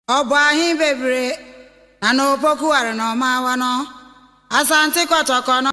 Obahi bebre na no poku are no mawa no asante kotoko no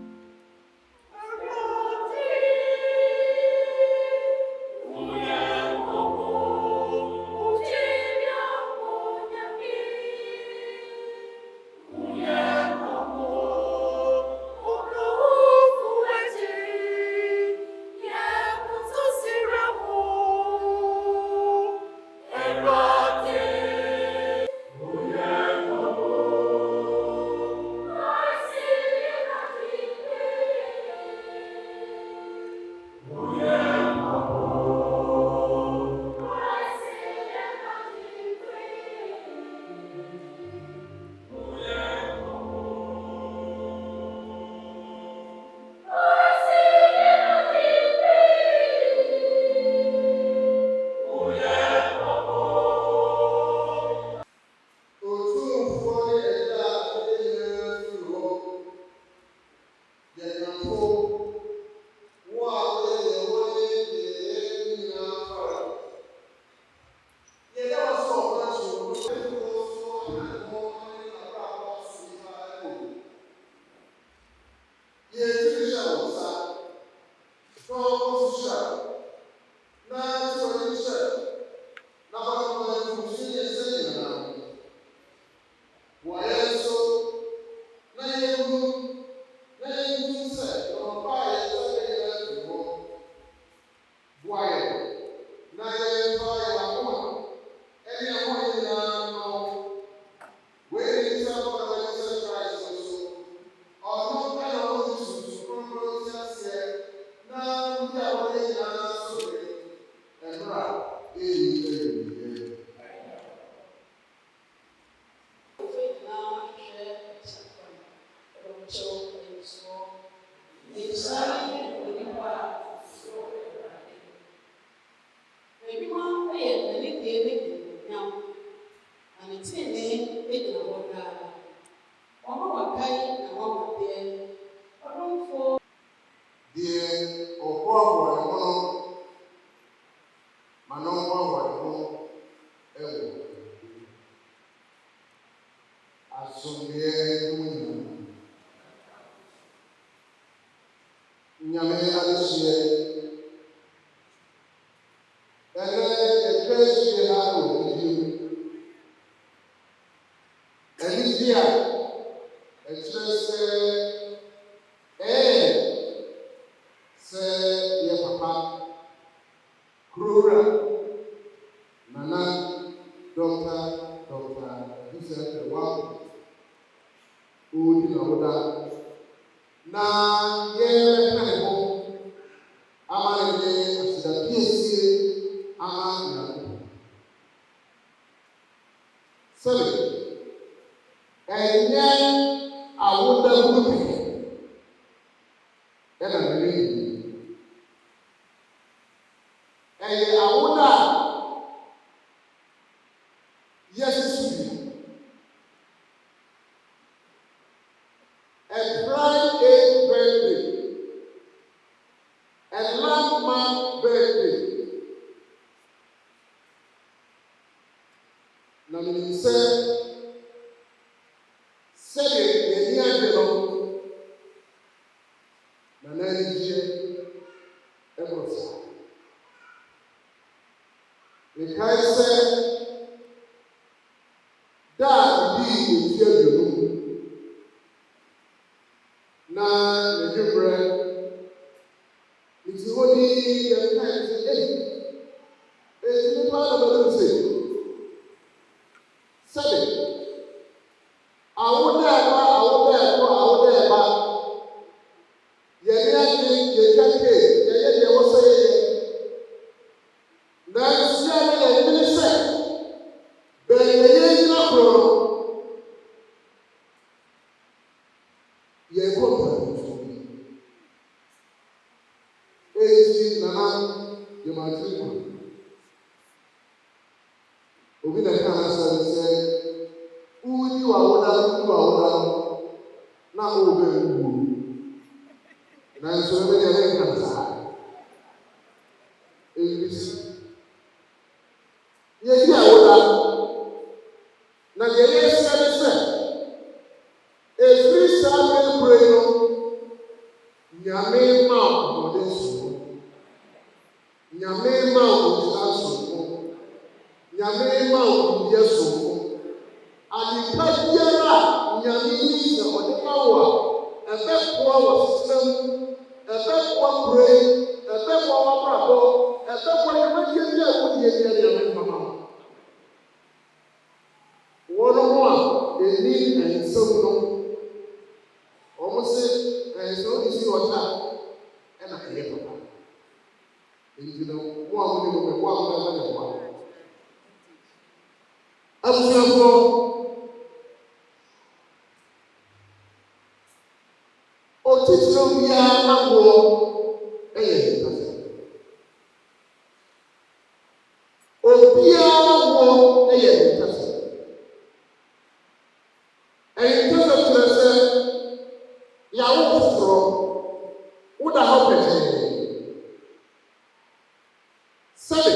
Into the one with the one. Abusafo otitiro bia nawo eye obia wo eye ntase ntase trese ya wo foforo woda ho pete sabe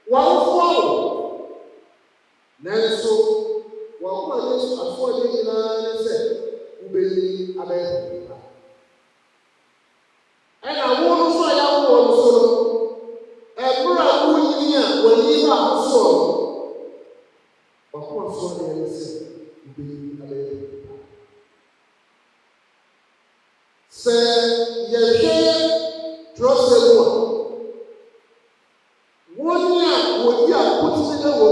wa wo nanso wa ko Yesu afọ de nyina se ubeli abe ena wo no so ya wo no so ebura wo nyini a wani ba so wa ko so de se ubeli abe se ye troselo woni a wodi a kutse de wo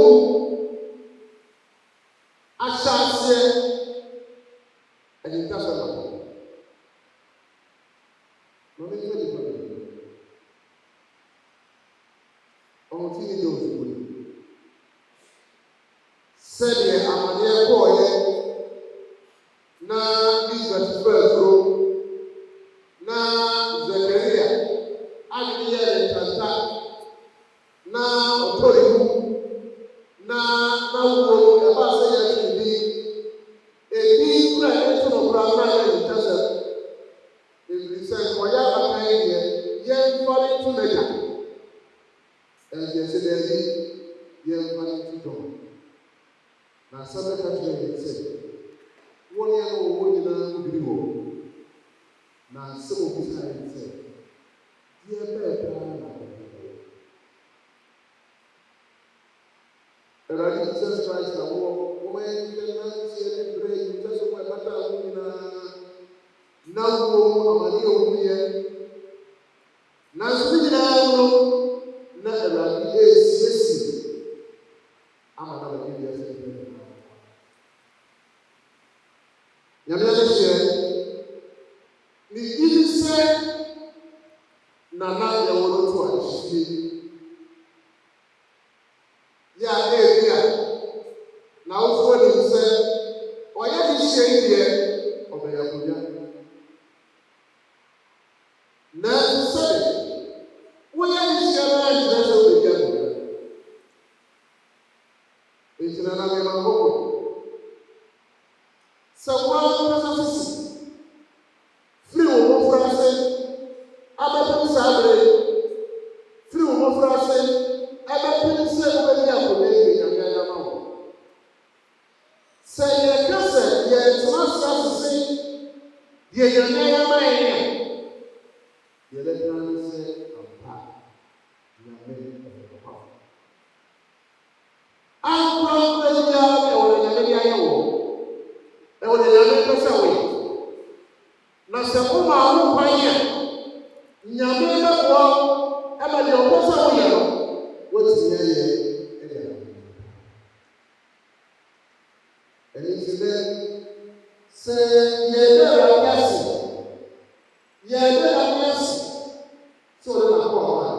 asase and that's what no me tell you on tini do said amane ko ye na Elizabeth Petro na Zakaria aliye tata na Twereku na wo e ba se ya ni ebi kura eto no kura na ya tata ebi se ko ya akai ye fari to meja ye se de ye fari to do na sabe ka je se woni ya no wo ni na obiri wo na se wo bi sa se ye be na Jesus Christ, the woman, the see the brain, just my battle, now go, Amadio, now speaking out, never is, I'm another year. Yamashia, the innocent Nana, the one to now for them say, why are you saying here? Obey Abuja. Now say, why are you saying that over the it's another man. So one person free over France, Abapu Sabre, free over France, Abapu Sabre, say ye kase ye tmasa sisi ye yanya maya ye le plan se ampa nyame papa ampa ya e wona nyame ya wo e wona nyame pesa we na se ko ma wo kwan ya nyame na ko e ma de o pesa wo ya wo ti ye and it's then say ye better yes so the power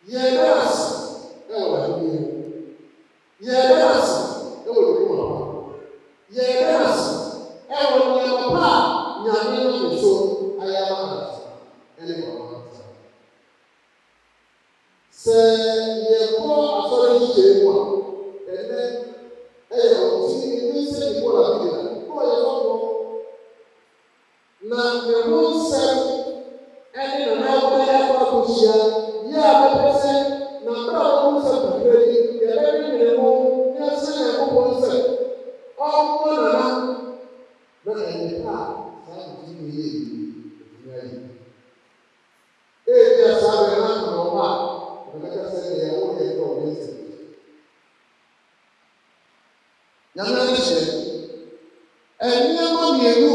ye better e wala ni ye better e wala ni ye better e wala ni papa nyame no so ayama anymore say ye ko asori je mo and then see say people are bigger. Who are na the whole set and in now by Abuja, the person, number of set the very minimum, yes, and a whole set. All one but in the car, some just have a man or what, like I said, they are only for this. And you know, you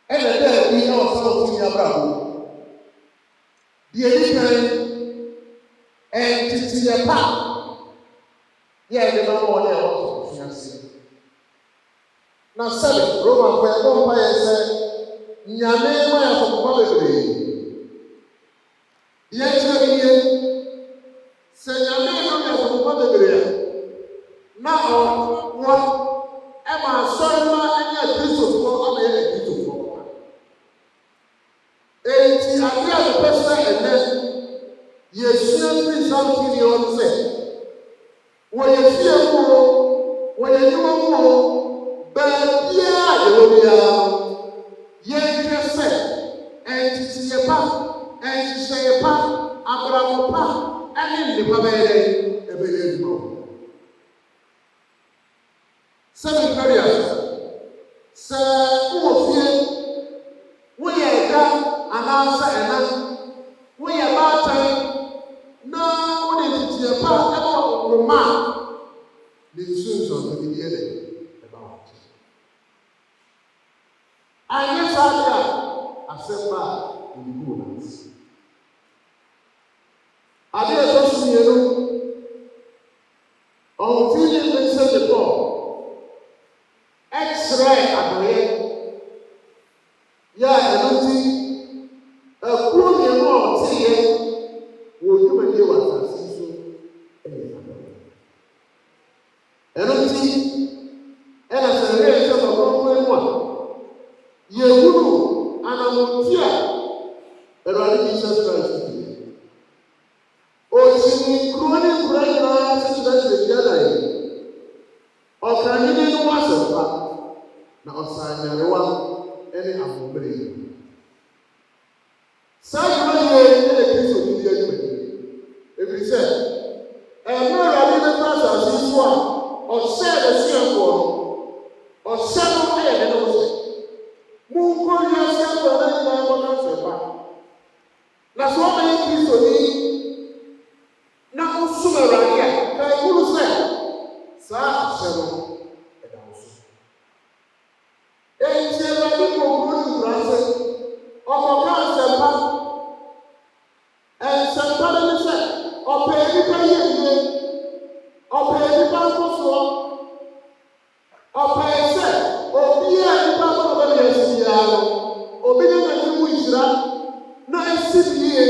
and the dead, we know some of your brother. The edition and to see the path. Yeah, they don't want to also. Now, 7 Roman for a vampire said, Nyame, my father, Yɛkyerɛ sɛ nyame no yɛ sɔfo bebree na ɔwɔ ɛma asɔre ma ɛnyɛ akristofoɔ ama yɛ akristofoɔ. Enti adeɛ a mepɛ sɛ ɛnɛ yɛsua firi saa tiri hɔ sɛ wɔyɛ fie mu o, wɔyɛ nnwuma mu o, baabiara yɛwɔ biara yɛnhwɛ sɛ ɛnteteyɛ pa, ɛnhyehyɛeɛ pa, abrabɔ pa ɛne nnipa bɛyɛ ɛbɛyɛ adwuma wɔ. Sɛ mekari a sɛ wowɔ fie woyɛ ɛda anaasɛ ɛna woyɛ baatan na wode nteteyɛ pa ɛbɔ wo ma a ne nsunsɔnsɔdeɛ dɛ ɛba wo nkyɛn. Anyɛ saa de a asɛm ba a ɛde gu wo nanse. Ade a ɛtɔ so mmienu ɔmfini nsɛ de Paul ɛkyerɛ adɔeɛ yɛ a ɛno nti akuo mmienu a ɔteeɛ wɔ dwumadie wɔ asase so ɛyɛ adɔeɛ. Ɛno nti ɛna sɛ ɛyɛ sɛ ɔkɔnkɔn mu a yɛhunu anammɔnti a Awurade Jesus Christ ɔkyini kuro ne nkura nyinaa sɛ kyerɛkyerɛ biada yɛ ɔkranene no wɔ asɛmpa na ɔsan nyarewa ne ahoɔmmerɛ yi. Saa dwuma yie ne Kristo di adwuma ɛfiri sɛ ɛmmerɛ Awurade bɛfa asase so a ɔhyɛɛ n'asuafoɔ no ɔhyɛ no yɛ ne no sɛ monkɔ wiase afɔ no nyinaa bɔka asɛmpa na sɛ wɔbɛyɛ Kristoni na wosom Awurade a ka ɛhunu sɛ saa ahyɛ no ɛda wo so. Enti Awurade kɔ kuro ne nkura sɛ ɔkɔka nsɛmpa. Nsɛmpa no ne sɛ ɔpɛ nnipa yie yie, ɔpɛ nnipa nkosoɔ, ɔpɛ sɛ obiara nnipa bɔbɔ bɛyɛ asi biara no obi ne n'anim mu nhyira na asi yie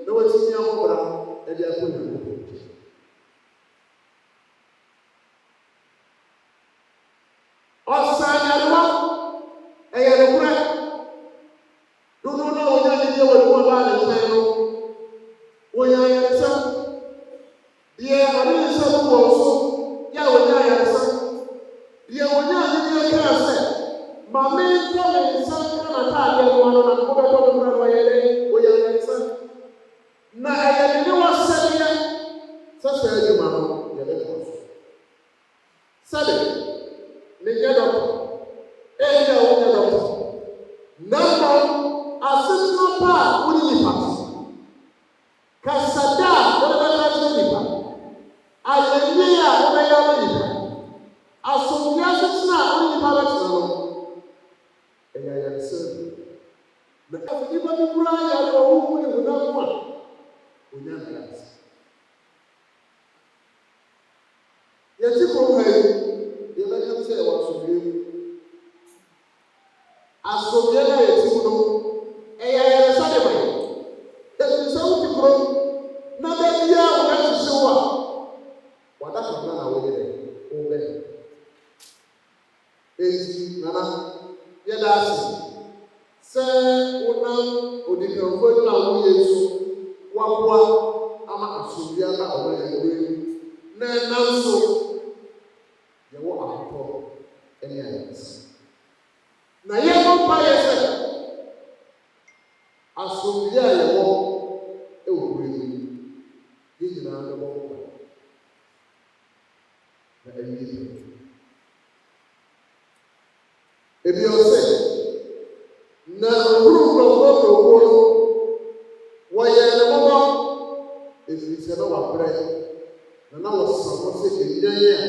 na watumi akɔbra ɛde akɔ Nyankopɔn. Ɔsan nyarewa ɛyɛ nokorɛ. Dodo na wɔnya gyegye wɔ ne mu ɔbaa ne nkyɛn no wɔnya ayaresa. Deɛ ɔne ne nsa no wɔ so yɛ a wɔnya ayaresa. Deɛ wɔnya gyegye kaa sɛ ma memfa me nsa ka n'ataadeɛ no ano na wobɛtɔ no kora no wɔyɛ dɛ wɔnya ayaresa. Na ɛyɛ ne ne wɔsɛdeɛ sɛ saa adwuma no yɛbɛtɔ so. Sɛde menyɛ dɔkɔ ɛyɛ a wonyɛ dɔkɔ na mmom asetena pa a wone nipa kasada a wode bɛka kyerɛ nipa ayɛyie a wobɛyɛ ama nipa asomdwe asetena a wone nipa bɛtena no ɛyɛ ayaresa. Na nipa bi koraa yɛre wɔ wohu ne honam mu a onya ayaresa. Yɛte kurom ha yi yɛbɛka sɛ ɛwɔ asomdwe mu. Asomdwe no a yɛte mu no ɛyɛ ayaresa de ma yɛ. Ɛfiri sɛ wote kurom na da biara wɔbɛhyehye wo a wada kakra na woyɛ dɛ wobɛyɛ. Enti nana yɛda ase sɛ wonam odikanfo adwuma a woyɛ so woaboa ama asomdwe aba ɔma yɛwɔ yi na ɛnam so yɛwɔ ahotɔ ne ayaresa. Na yɛbɔ mpaeɛ sɛ asomdwe a yɛwɔ wɔ kuro yi yɛn nyinaa bɛbɔ mpaeɛ na awie yɛ. Ebi ɔsɛ na ɔhuru nkurɔfoɔ nkurɔfoɔ no wɔyɛ ne mmɔbɔ ɛfiri sɛ na wabrɛ na wɔsa hɔ sɛ ɛnyan a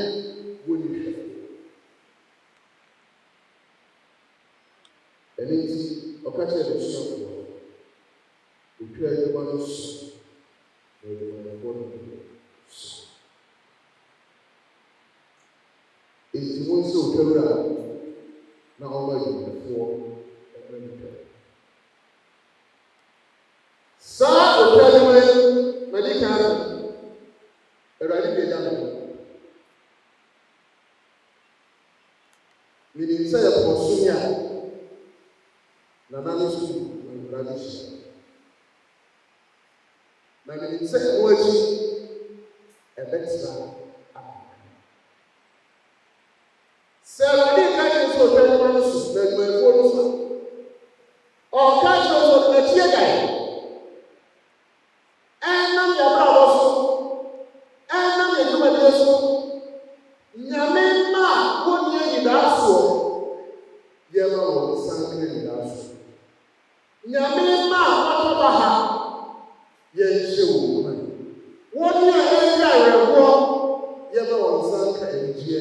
wɔnni hwɛ. Ɛno nti ɔka kyerɛ n'asuafoɔ otwa adwuma no so na adwumayɛfoɔ no so. Enti wɔn sɛ otwawura na ɔma adwumayɛfoɔ ɛmɛ no twa. Saa otwa na menim sɛ ɛwɔ akyi ɛbɛtena sɛ Awurade ka kyerɛ sɛ ɔtwa nnwuma no so na adwumayɛfoɔ no so ɔka kyerɛ sɛ ɔde n'akyi agyae ɛnam yɛabrabɔ so ɛnam yɛdwumadie so nyame ma a wɔnni anidasoɔ yɛma wɔn san ka anidasoɔ nyame ma a wɔtɔba ha yɛnhyɛ wɔn mu wɔnni a ɛndi awerɛhoɔ yɛma wɔn san ka anigyeɛ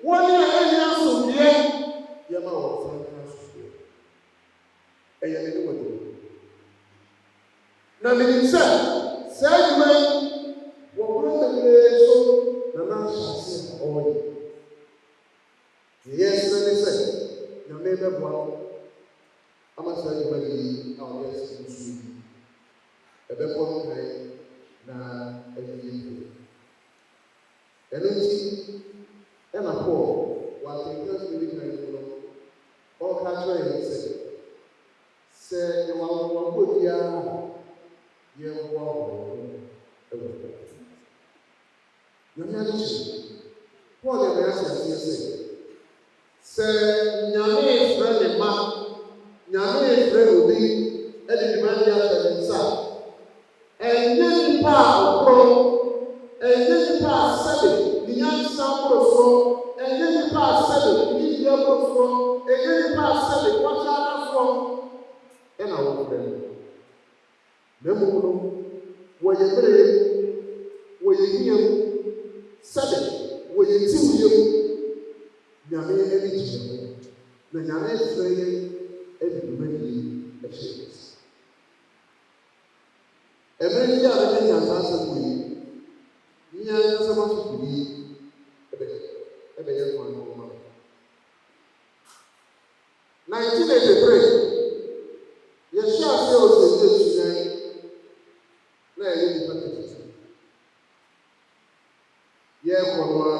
wɔnni a ɛndi asomdwoeɛ yɛma wɔn san ka asomdwoeɛ ɛyɛ me ne wɔde na menim sɛ saa adwuma yi wɔkoro bebree so na n'ahyɛ ase a ɔreyɛ deɛ yɛsrɛ ne sɛ nyame bɛboa ama saa adwuma yi a ɔyɛ asi no so yi ɛbɛbɔ nkae na ɛyɛ yie ɛno nti ɛna Paul wɔatenka so ne kan no ɔka kyerɛ yɛn sɛ yɛwɔ ahohoahoa biara yɛmmoa wɔn ho ɛwɔ nyame akyerɛ Paul yɛ bɛyɛ aseɛ sɛ nyame efrɛ ne ma nyame efrɛ obi ɛde dwuma de ahyɛ ne nsa ɛnyɛ nipa a ɔkorɔ ɛnyɛ nipa a sɛbe ne nyansa korɔ so ɛnyɛ nipa a sɛbe ne yiyɛ korɔ so ɛnyɛ nipa a sɛbe wɔkyɛ adasoɔ ɛna wɔfrɛ no na mmom no wɔyɛ berɛ wɔyɛ hia mu sɛbe wɔyɛ tiwuyɛ mu nyame ani gyina mu na nyame frɛ yɛn ɛde dwuma yi ɛhyɛ yɛn nsa ɛberɛ yi a bɛka nyansa asɛm wɔ yi nyansa asɛm yi ɛbɛyɛ kwan no ma 1983 yɛhyɛ ase wɔ sɛ yɛ sunan na ɛyɛ nipa tete yɛrekɔ no ara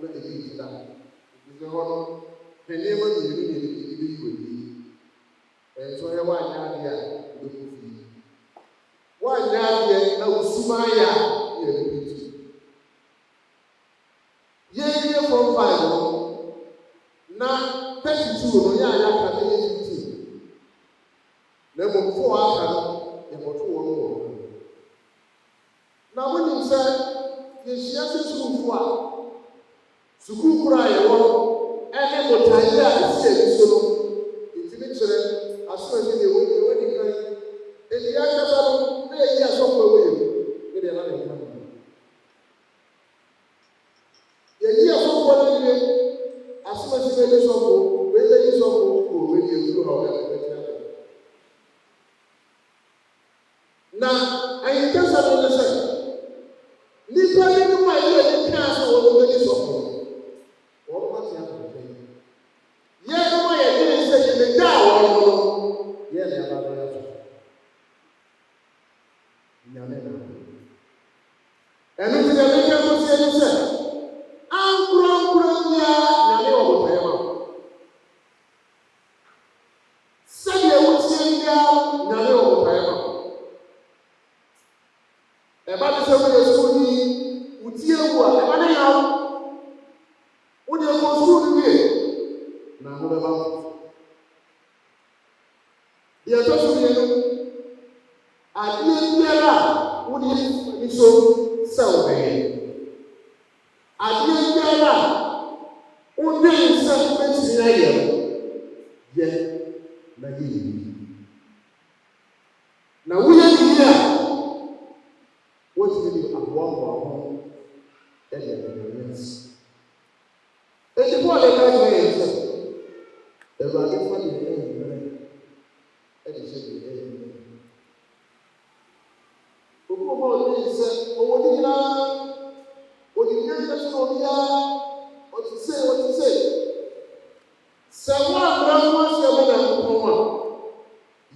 na ɛyɛ ntina ɛfisɛ hɔ no nneɛma mmienu na ɛbi yi wɔ yi ɛnso yɛ woanyɛ adeɛ a wobɛkɔ fie woanyɛ adeɛ na wosuma ayɛ a yɛ no bi ti yɛyɛ from 5 no na 32 no yɛ ayɛ aka na yɛ 15 na mmom 4 aka no yɛkɔto wɔn wɔ na wonim sɛ yɛhyia sɛ sukuufoɔ a sukuu koro a yɛwɔ ɛne botaeɛ a ɛsi ani so no ɛtumi kyerɛ asomasi deɛ wɔdi kan ɛdi akasa no na yɛyi asɔfoɔ wɔ yɛ mu ne deɛ na ne nka no yɛyi asɔfoɔ no wie asomasi bɛyi sɔfoɔ bɛyi sɔfoɔ wɔ wɔdi awuro ha ɔbɛka bɛkyerɛ akɔ na ayinkasa no ne sɛ nipa yi no ma yɛ ani kaa sɛ wɔn bɛyi sɔfoɔ wɔn mate akɔkɔ yɛ no ma yɛ de sɛ yɛbɛda a wɔn no yɛ ne aba bɛyɛ so nyame na ɛno nti deɛ meka kɔsie ne sɛ ankorankora biara nyame wɔ botaeɛ ma sɛdeɛ wotie biara nyame wɔ botaeɛ ma ɛba te sɛ woyɛ sukuu ni wotie wu a ɛba ne yaw wode kɔ sukuu no wie na ho bɛba deɛ ɛtɔ so mmienu adeɛ biara a wode ani so sɛ wobɛyɛ adeɛ biara a wodwen sɛ wobɛtumi ayɛ no yɛ na yɛ yie na woyɛ yie a wotumi de aboaboa ho ɛde ɛdɛnyɛ nsi eti Paul ɛka kyerɛ yɛn sɛ Awurade fa deɛ ɛyɛ mmerɛ ɛde hyɛ deɛ ɛyɛ mmerɛ okuo Paul ne sɛ ɔwɔ ne nyinaa ɔde nyɛ so obiara ɔte sɛ sɛ woammra ho ahyɛ bɛ na nkɔn a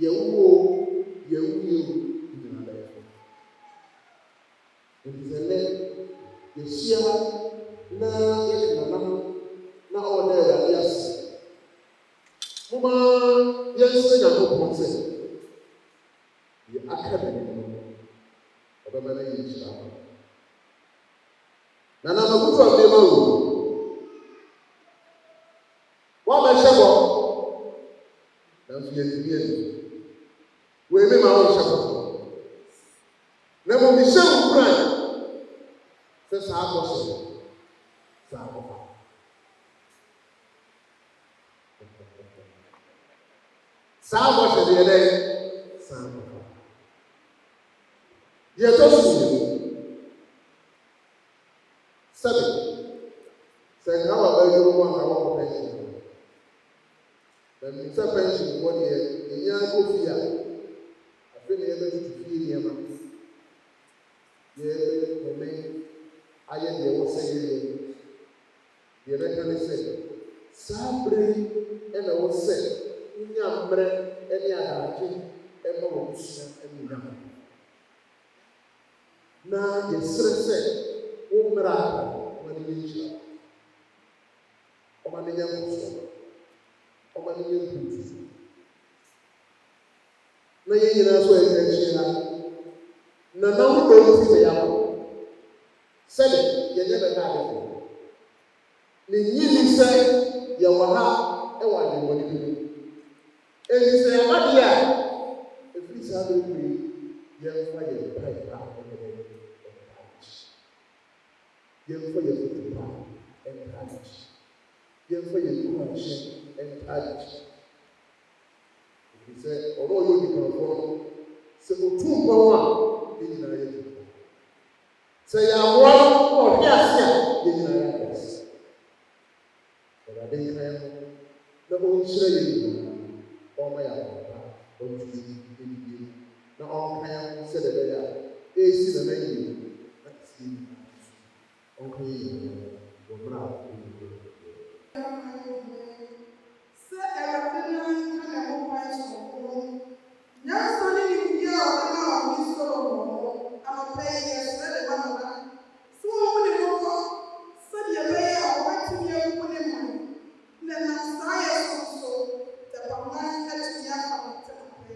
yɛwuo nyina bɛyɛ fo nti sɛ nnɛ yɛhyia na yɛde nanam na ɔda Awurade ase moma yɛnsrɛ Nyankopɔn sɛ deɛ aka da no ɔbɛma no yɛ nhyira na nanakoto a mmema wo wɔbɛhyɛ bɔ nanso yɛntumi ani wɔemi ma wɔnhyɛ foforɔ na mmom mehyɛ wo kuran sɛ saa bɔhyɛ saa bɔfa saa bɔhyɛ deɛ dɛ saa bɔfa deɛ ɛtɔ so mmienu sɛbe sɛ nka wabɛyɛ wo mu anka wɔkɔ pension na menim sɛ pensionfoɔ deɛ ɛnya kɔ fie a afei ne yɛbɛtutu fie nneɛma yɛbɛhome ayɛ deɛ wɔ sɛ yɛyɛ deɛ bɛka ne sɛ saa berɛ yi ɛna wɔ sɛ wonya mmerɛ ne adagye ɛma wɔ busua anuonyam na yɛserɛ sɛ wo mmerɛ a ɔma ne nyɛ nhyira ɔma ne nyɛ nkɔsoɔ ɔma ne nyɛ nkutu na yɛn nyinaa so ayɛ ahyia na na wodɔ no fi bɛyɛ akɔ sɛde yɛnyɛ bɛka adefo ne nyini sɛ yɛwɔ ha ɛwɔ ademmɔne bi mu ɛnti sɛ yɛba deɛ a ɛfiri saa bɛpue yɛmfa yɛ mpae pa yɛmfa yɛ foto pa encourage yɛmfa yɛ kuahyɛ encourage ɛfiri sɛ ɔno ɔyɛ onikanfoɔ no sɛ ɔtu mpɔn a yɛn nyinaa yɛ tutu sɛ yɛamoa no ɔhwe ase a yɛn nyinaa yɛ ade ase Awurade nka yɛn ho na ɔnhyira yɛn nyinaa ɔmma yɛ ahoɔpa ɔntumi ɛnibie na ɔnka yɛn ho sɛdeɛ ɛbɛyɛ a ɛresi na n'ayi yɛ na ɛsi yɛ ɔnka yɛn nyinaa wɔ mmerɛ a ɔnibie sɛ Awurade na nka na ho kwan soronko nyansa ne nimdeɛ a ɔde ma ɔne Solomon no anɔpa yi yɛsrɛ de ma nana sɛ wɔwo ne mmɔkɔ sɛdeɛ ɛbɛyɛ a wɔbɛtumi awu ne man na nam saa yɛ so Tepamanhene atumi afa no tenapɛ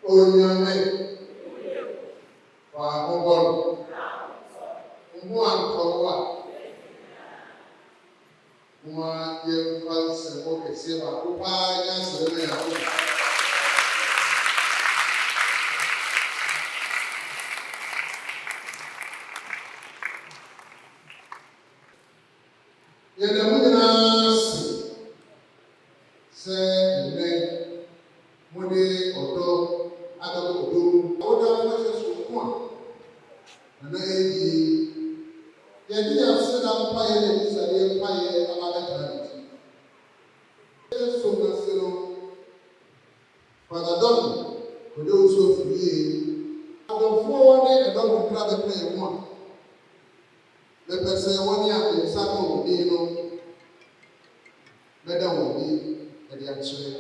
onyame wa hobon mu antowa kuma yɛmfa nsɛmmɔ kɛseɛ baako paa nyɛ asɛm no yɛako yɛda mo nyinaa se sɛ nnɛ mode ɔdɔ adɔdɔ ɔdɔ mu woda mfahyɛ so ko a nana ɛyi yɛde ase da mpaeɛ ne bisadeɛ mpaeɛ ababɛtena ne ti so na se no padadɔno kɔde wo so afirie adɔfoɔ ne ɛdɔm kakra bɛpɛ yɛ ho a mɛpɛ sɛ wɔne a nsa ka wɔ din no mɛda wɔ bi ɛde akyerɛ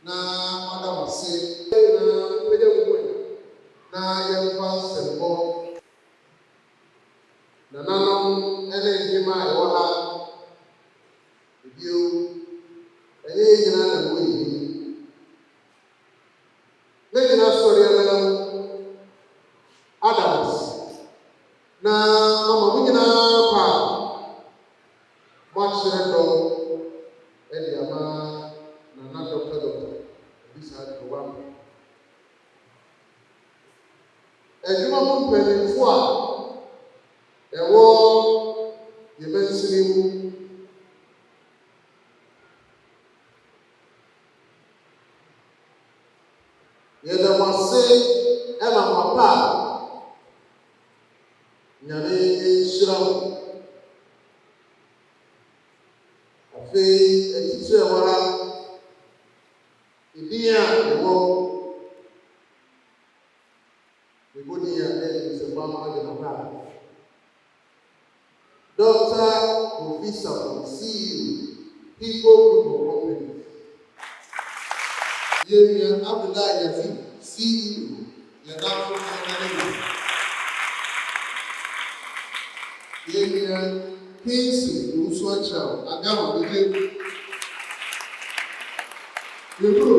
na mada wɔ se na mɛda wo mu na yɛmfa nsɛmbɔ nananom ɛne nhema a ɛwɔ ha bio ɛyɛ nyinaa na ɛwɔ yi ne nyinaa sɔre ɛnam Adams na mama mo nyinaa pa moakyerɛ dɔ ɛde ama nana dɔkta bisa adɔwa adwuma mo mpanyinfo a ɛwɔ yɛbɛnsiri mu yɛda mo ase ɛma mo apa nyame nhyira mo afei atitire ɛwɔ ha edin a ɛwɔ ebodi a ɛyɛ nsɛmpa ma ɔde no ha Dr. Officer CEO People Group of Companies Yemia Abdullah Yazid CEO Yadafo Kanademu Yemia Kinsley Uswachao Agama Bide Yebro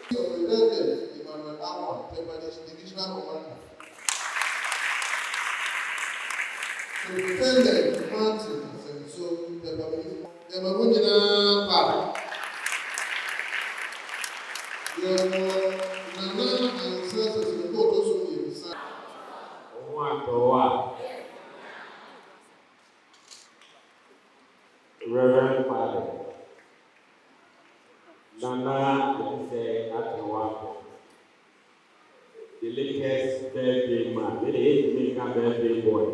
Emmanuel Awa Tepamanhene Divisional Commander Superintendent Martin and so Tepamanhene Tepamanhene pa Nana ancestors in the court also inside. Reverend Father Nana say Atawapo, the latest birthday man, the make a birthday boy,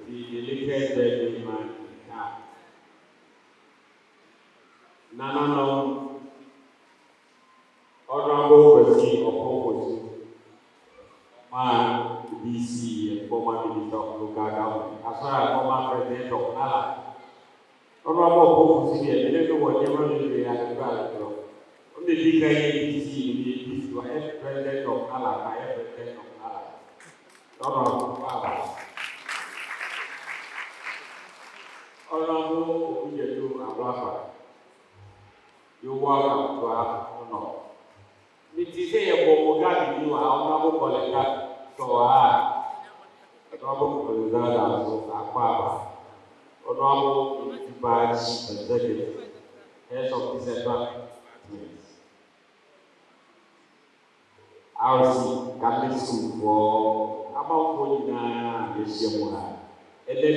the latest birthday man in town. Nana no honorable person of opposition, man, DC and former minister of local government, as well as former president of NALA. Honorable opposition, I don't know what ever they are about. On the big DC, you are president of NALA, I am president of NALA. Honorable power. Honorable Oyedo Abrafa, you welcome to our honor. It is a Bogadi, you are honorable collector, so honorable president of Aquaba, honorable badge executive, heads of this department, RC Catholic School for about 49 years, and then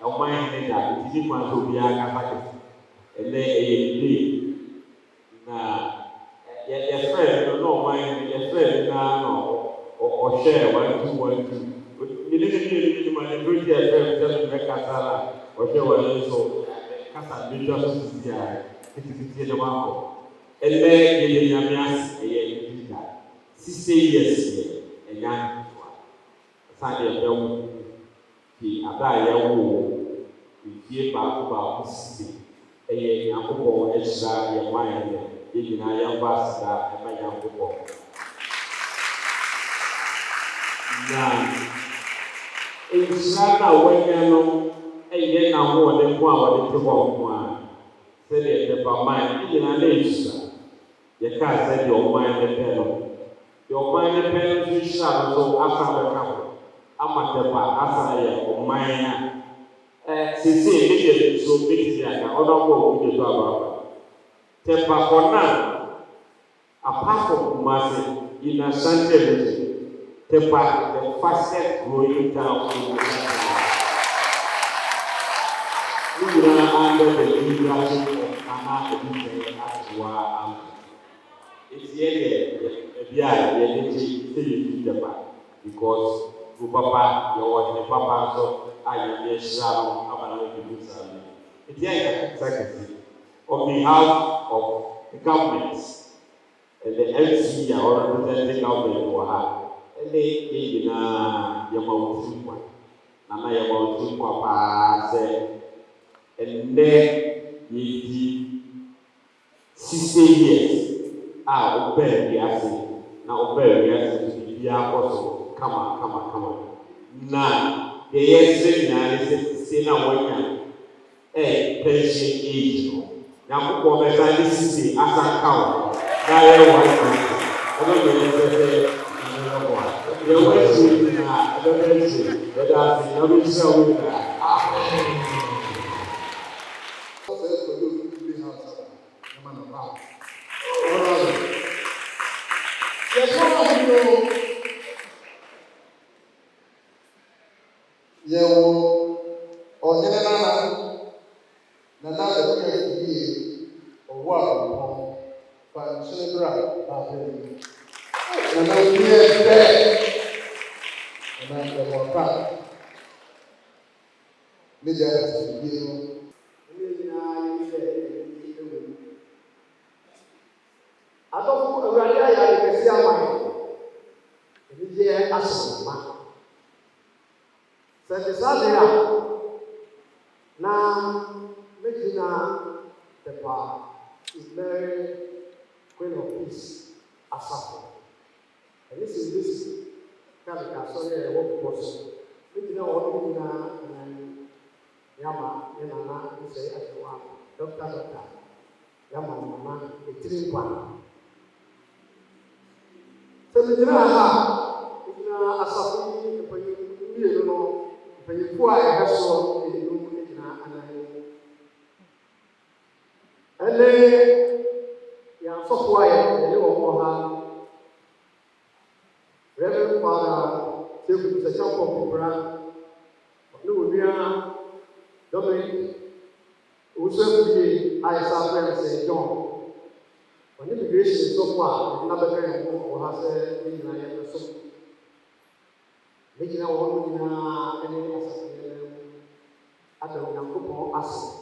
a wine leader, it is one to be a Catholic, and then a your friend, no mind, your friend now, or share 1, 2, 1, 2. We didn't really manipulate your friend just to make Casala or share one so Casa Major Society, it is the Marco. And then you have 60 years and young. Sunday, the Abaya Woo, the Fear Baku 60, a young couple extra your mind. You know, young pastor and my young people. Now, it's not when you know, and yet now more than one, what it's about one. Say the Tepamanhene, you know, you car said your mind depend. Your mind depends on so after the camp. I'm at the bar, after your mind. Sisi so meeting ya other work we do about. Tepa for now, apart from Kumasi, in a Sunday region, Tepa the fastest growing town in the country. We are under the leadership of Ghana Media as well. It's because Papa, your Papa, so I am Sham, on behalf of the government and the MC or representing government who are and they Yamau Nana Yamau Papa said, and then ye 60 years. Obey the acid. Now obey the acid. Yeah, also. Come on. Now, the yes, say now working. Pension age. Now, for the time, this is the asset count. Now, I don't know. The way to I don't know. But I don't know with that. Queen of Peace, Asafo. And this is this kind of sorry, what was it? All Yama, Yama, you say, as you want, Doctor, Yama, Mama, a 3-1. So the General, Asafo, you know, when you acquire a vessel in the room, and then so quiet, and you will Reverend Father, Silver, the Champ of Pura, Louis, Dominic, who served me, I saw St. John. When immigration is so far, another kind of or has a million so. Making our own any assassination at the Nakupo Asset.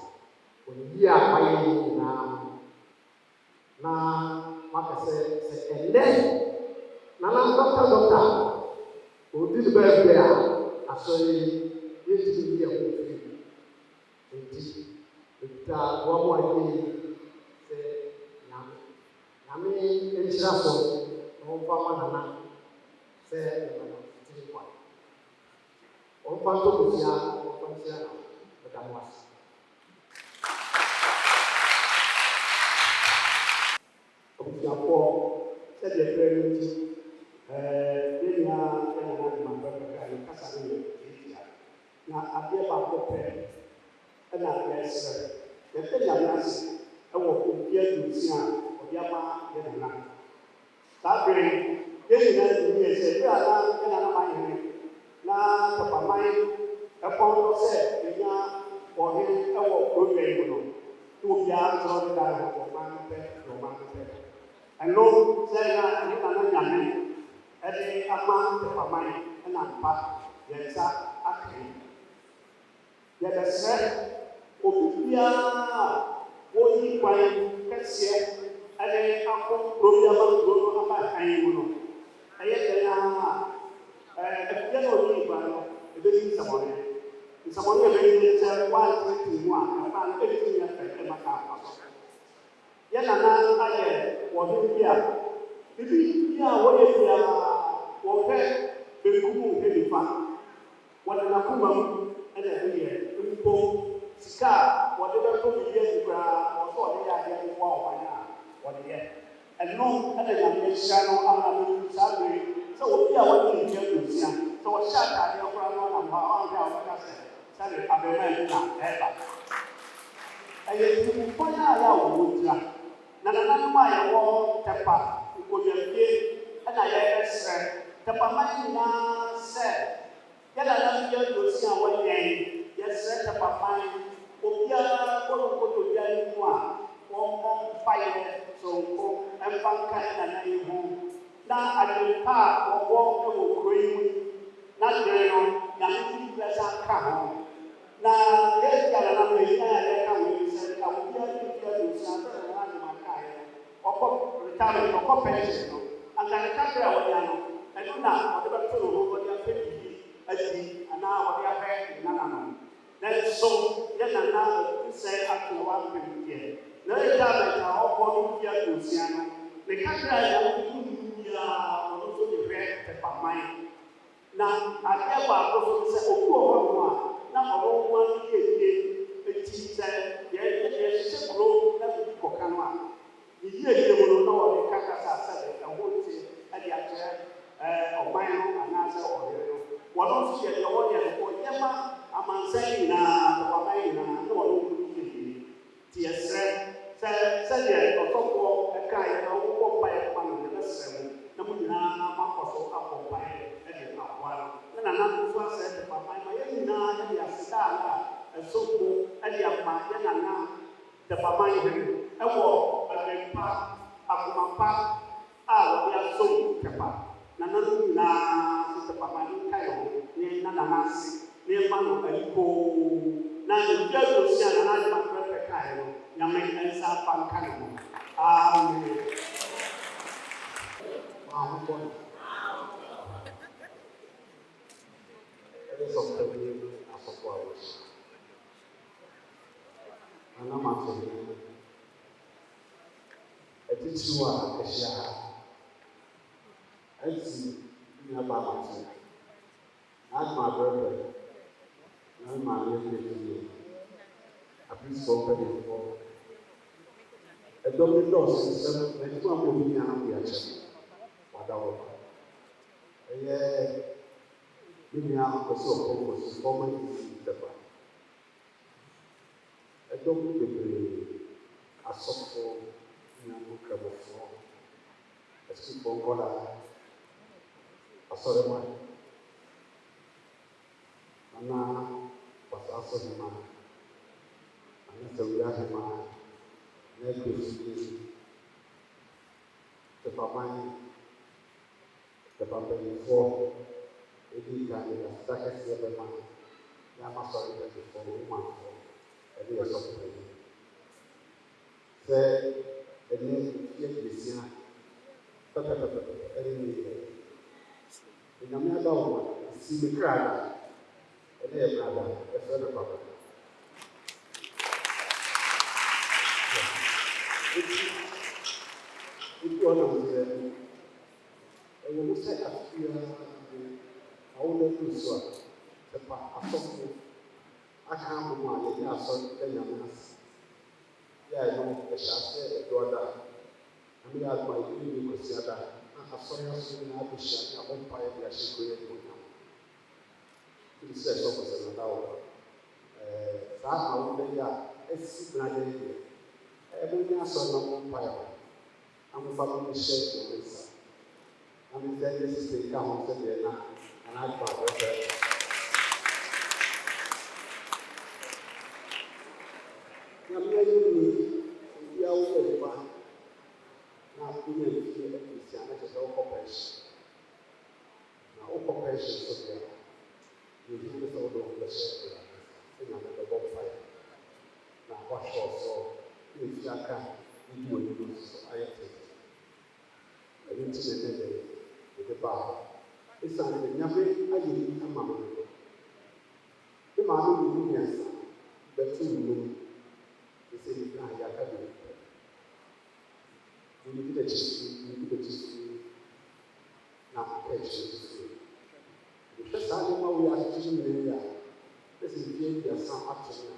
When you are buying now, Maka said, and then. Nana doctor, who did the best there, I saw you yesterday of the one more day, say, Nami, and Shasso, no Pama, say, on Pantosia, but I was. Said the parents. Now, I gave up the pen, and I guess, the thing I asked, I will get to see or Yama, that brain, getting that to me and said, we are not in my hand. Now, Tepamanhene, upon said, for him, I will go away. To be out of the Roman. And no, say, I don't know. Every amount of money and unpack, yes, actually. Yet a set, Obia, Wody Quine, Cassia, and then Apple, Robiaman, Robo, about Hangman. I yet a general leader, a baby someone. Someone will say 121, and found everything at the Macau. Yet another idea was here. If you are what the Kumu heavy fan, what an Akuma and a year, Scar, whatever could be here, or for the idea of what ɛno ɛna nyame ahyira no ama no saa bere sɛ obi a wɔde ne gyina kusia sɛ wɔhyɛ ataadeɛ koraa no ɔnam hɔ a ɔnhwɛ a wɔbɛka sɛ sɛde abɛma bi na ɛba ɛyɛ ntimupɔn a yɛ a wɔwɔ gyina na nananom a yɛwɔ Tepa nkonnwafie ɛna yɛbɛsrɛ Tepaman nyinaa sɛ yɛnanam yɛ aduosi a wɔyɛn yɛsrɛ Tepaman obiara kɔnokɔtɔgya no mu a wɔmmɔ mpaeɛ sonko ɛmfa nka nana yi ho na adwempa a wɔwɔ wɔ kuro yi mu na dwene no nyame bi bɛsa ka ho na yɛagya nanam na yɛnyina a yɛka wɔ yi sɛ ka obiara ne bi aduosi a sɛ nana de makaeɛ ɔkɔ retirement ɔkɔ pension no anka ne kakra a wɔnya no ɛno na ɔde bɛto no ho ɔde apɛ bibi adi anaa ɔde ahwɛ ne nana no nanso yɛ nana nsɛ ato no wampem deɛ na retirement a ɔkɔ no bi aduosia no ne kakra a yɛwɔ mu biara ɔno nso de hwɛ Tepaman na adeɛ baako so sɛ obi wɔ hɔ no a na ɔno nko ara yɛ yie eti sɛ yɛhyehyɛ kuro na bibi kɔka no a yie mu no na wɔde kakasa sɛ ɛho nti ɛde akyerɛ ɔman no anaasɛ ɔyere no wɔn nso yɛ deɛ wɔyɛ no wɔyɛma amansa nyinaa Tepaman nyinaa na wɔn nso yɛ yie ti yɛsrɛ sɛdeɛ ɔsɔfoɔ ɛka yɛ na wɔbɔ mpaeɛ ma no ne bɛsrɛ mu na mo nyinaa makɔ so abɔ mpaeɛ ɛde aboa no na nana nso asɛ Tepaman ma yɛn nyinaa yɛde aseda a ɛsɔfo ɛde ama yɛn nana Tepaman hene ɛwɔ adwempa akomapa a wɔde asɔm Tepa nana no nyinaa so Tepaman nka yɛ ho ne nana n'ase ne ma no alikoo na ebi adosi a nana de ma pɛpɛ kaeɛ no nyame nsa afa nka ne ho amen ahopɔ no ɛde sɔfo bi asɔfo a wɔhyɛ nana ma sɔ bi ɛtitiriw a ɛhyɛ ha ɛsi nyaba amate n'adoma abrɛbrɛ na maame ɛfiri aprinsipɔ mpanyinfoɔ ɛdɔm ne dɔɔso nsɛm na ɛdɔm a wɔn nyinaa ho yɛ akyɛ wada hɔ ɛyɛ ne nua ɔsɛ ɔkɔkɔso fɔma yi Tepa ɛdɔm bebree asɔfoɔ nyinaa nkramofoɔ asufoɔ nkɔlaa asɔrema nana wasaaso hema anasawura hema na ɛkɔsi Tepaman Tepa mpanyinfoɔ ɛdi ka ne aseda kɛseɛ bɛma ne amasɔre mpanyinfoɔ womanfoɔ ɛde yɛ sɔfo yi sɛ ɛne fie besia pɛpɛpɛpɛ ɛne ne yɛ nyame ada wɔn si me kraa ɛne yɛ brada ɛfɛ no papa eti ɔnam sɛ ɛwɔ mo sɛ afia awo na ɛdu so a Tepa asɔfo aka ahom a yɛde asɔ ɛnyame ase yɛ a ɛno ɛhyɛ ase ɛdɔɔda na me yɛ adoma yɛde ne kɔsia da na asɔre aso nyinaa abɛhyia ne abɔ mpaeɛ de ahyɛ kuro yɛ de onyam ɛdi sɛ ɛsɔfo sɛ no da wɔ saa awo na yɛ a ɛsi brada yi deɛ ɛbɛ nyɛ asɔre na mo mpaeɛ hɔ amofa no hyɛ wɔn nsa na me sɛ ɛyɛ sisi ka ho sɛ deɛ na anagba ɔbɛ na me ayɛ ni obi awo ɛdiba na akonya efie ɛkisi a n'akyɛ sɛ ɔkɔ pɛɛhyɛ na ɔkɔ pɛɛhyɛ nso deɛ yɛdi ne sɛ ɔde ɔbɛhyɛ ɛdiba ɛna ɔbɛbɔ mpaeɛ na wahyɛ ɔsɔ na efi aka ebi wɔ anim nso ayɛ tete ɛno nti na ɛnɛ deɛ yɛde baa hɔ ɛsiane sɛ nyame ayɛ yi ama me no ne maame ne mu mmiɛnsa bɛto nnwom ɛsɛ nipa a yɛaka bi ne bi n'akyi so ne bi n'akyi so na aka akyire so mehwɛ saa nneɛma wo yɛ akyekye no nyinaa yi a ɛsɛ mfie aduasa ato no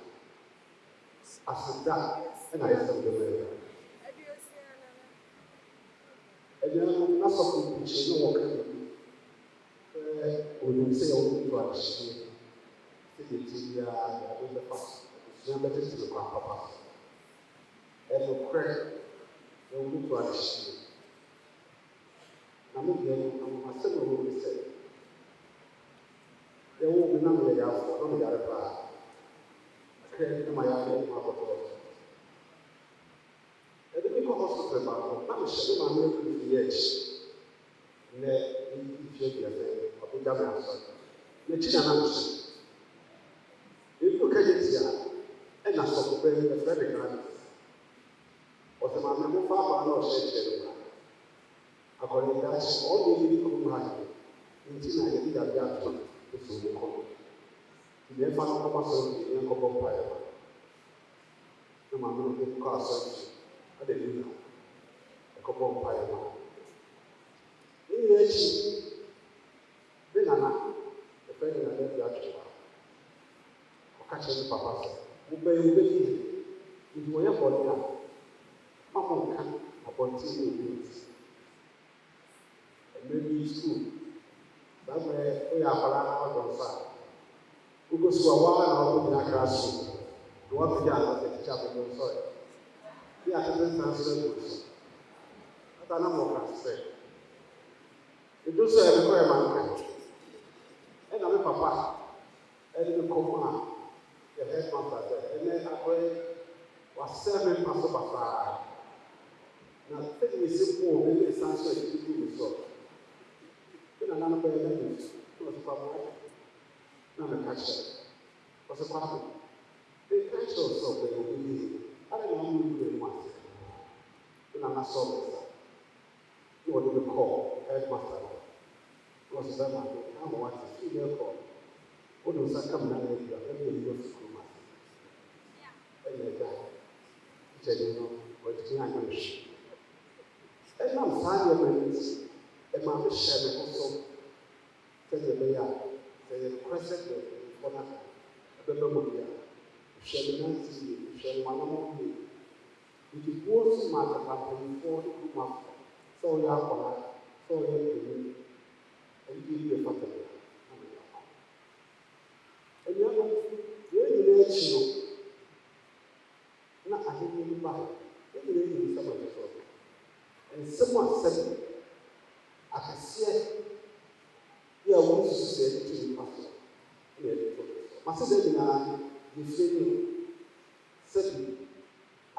aseda ɛna ayɛ sɛ wode bɛyɛ ɛnna asɔfo mpikyi ne wɔka onim sɛ yɛwɔ nto ahyehye sɛ yɛti biara yɛade bɛfa abusua bɛtetene kwan papa ɛnokorɛ yɛwɔ nto ahyehye na me deɛ no amomasɛm a wɔwɔ ne sɛ yɛwɔ me nam yɛ yɛafo na meyare paa akra ne ma yɛade mu akɔtɔ ɛde me kɔ hospital baako na mehyɛ me maame akuru fi yɛ akyi nnɛ mfie aduasa ɔbɛgya me asɔre n'akyi na na mehyɛ ɛduru kagye tia ɛna sɔfo bɛyi ɛfrɛ de Ghana ɔsɛ maame mofa abaa na ɔhyɛ kyerɛ no akɔre daakye ɔde yɛ bi kɔm ha nti na yɛde yɛde ato ɛfiri mu kɔ nti deɛ ɛfa no kɔma sɔre fi yɛn kɔbɔ mpaeɛ na maame no de kɔ asɔre fi ɔde ne na ɛkɔbɔ mpaeɛ ma ne yɛ akyi ne nana ɛfɛ ne nana bi atwe hɔ ɔka kyerɛ ne papa sɛ wobɛyɛ wobɛyi nti wɔyɛ bɔne a mama nka abɔnten ne obi nti maybe school. That's why we are around on Sunday. We go to a while and open the classroom. The one we got the teacher will go sorry. We are taking translations. That's another one to say. It does say the requirement. And I'm a papa. And the command, the headmaster said, and then I was 7 pastor papa. Now, take me simple, maybe it's answer to do so. Na nana bɛyɛ na yɛ fi na ɔsɛ kwa mɔ na mɛka kyerɛ ɔsɛ kwa mɔ ɛka kyerɛ ɔsɛ ɔbɛyɛ obi yie ara na ɔmo yi ɛmu ase na nana sɔ ɔmo sa na ɔde me kɔ headmaster no na ɔsɛ bɛma no ama wate fi bɛ kɔ ɔde nsa kam na yɛ bi a ɛna yɛ yɛ sukuu ma ɛna ɛda kyerɛ no ɔde ti anya nhwɛ ɛnam saa nneɛma no ti ɛma me hyɛ me ho so sɛdeɛ ɛbɛyɛ a sɛ yɛnokorɛ sɛ dɛfɔ no ɛbɛbɛ mu bi a hwɛ me nanse yie hwɛ me wanam yie nti buo so ma akapapanyimfoɔ ne kurom afo sɛ ɔyɛ akɔla sɛ ɔyɛ mpanyim ɛnti bi ɛfata bi na meyɛ akɔ anuanom yɛn nyinaa akyi no na ahenni no ba yɛn nyinaa yɛ nsɛm a ɛsɛ sɛ nsɛm a sɛm akɛseɛ yɛ a wɔn nsusu sɛ ɛde to nipa so ɛna ɛde to mase dɛ nyinaa yɛfie no sɛbi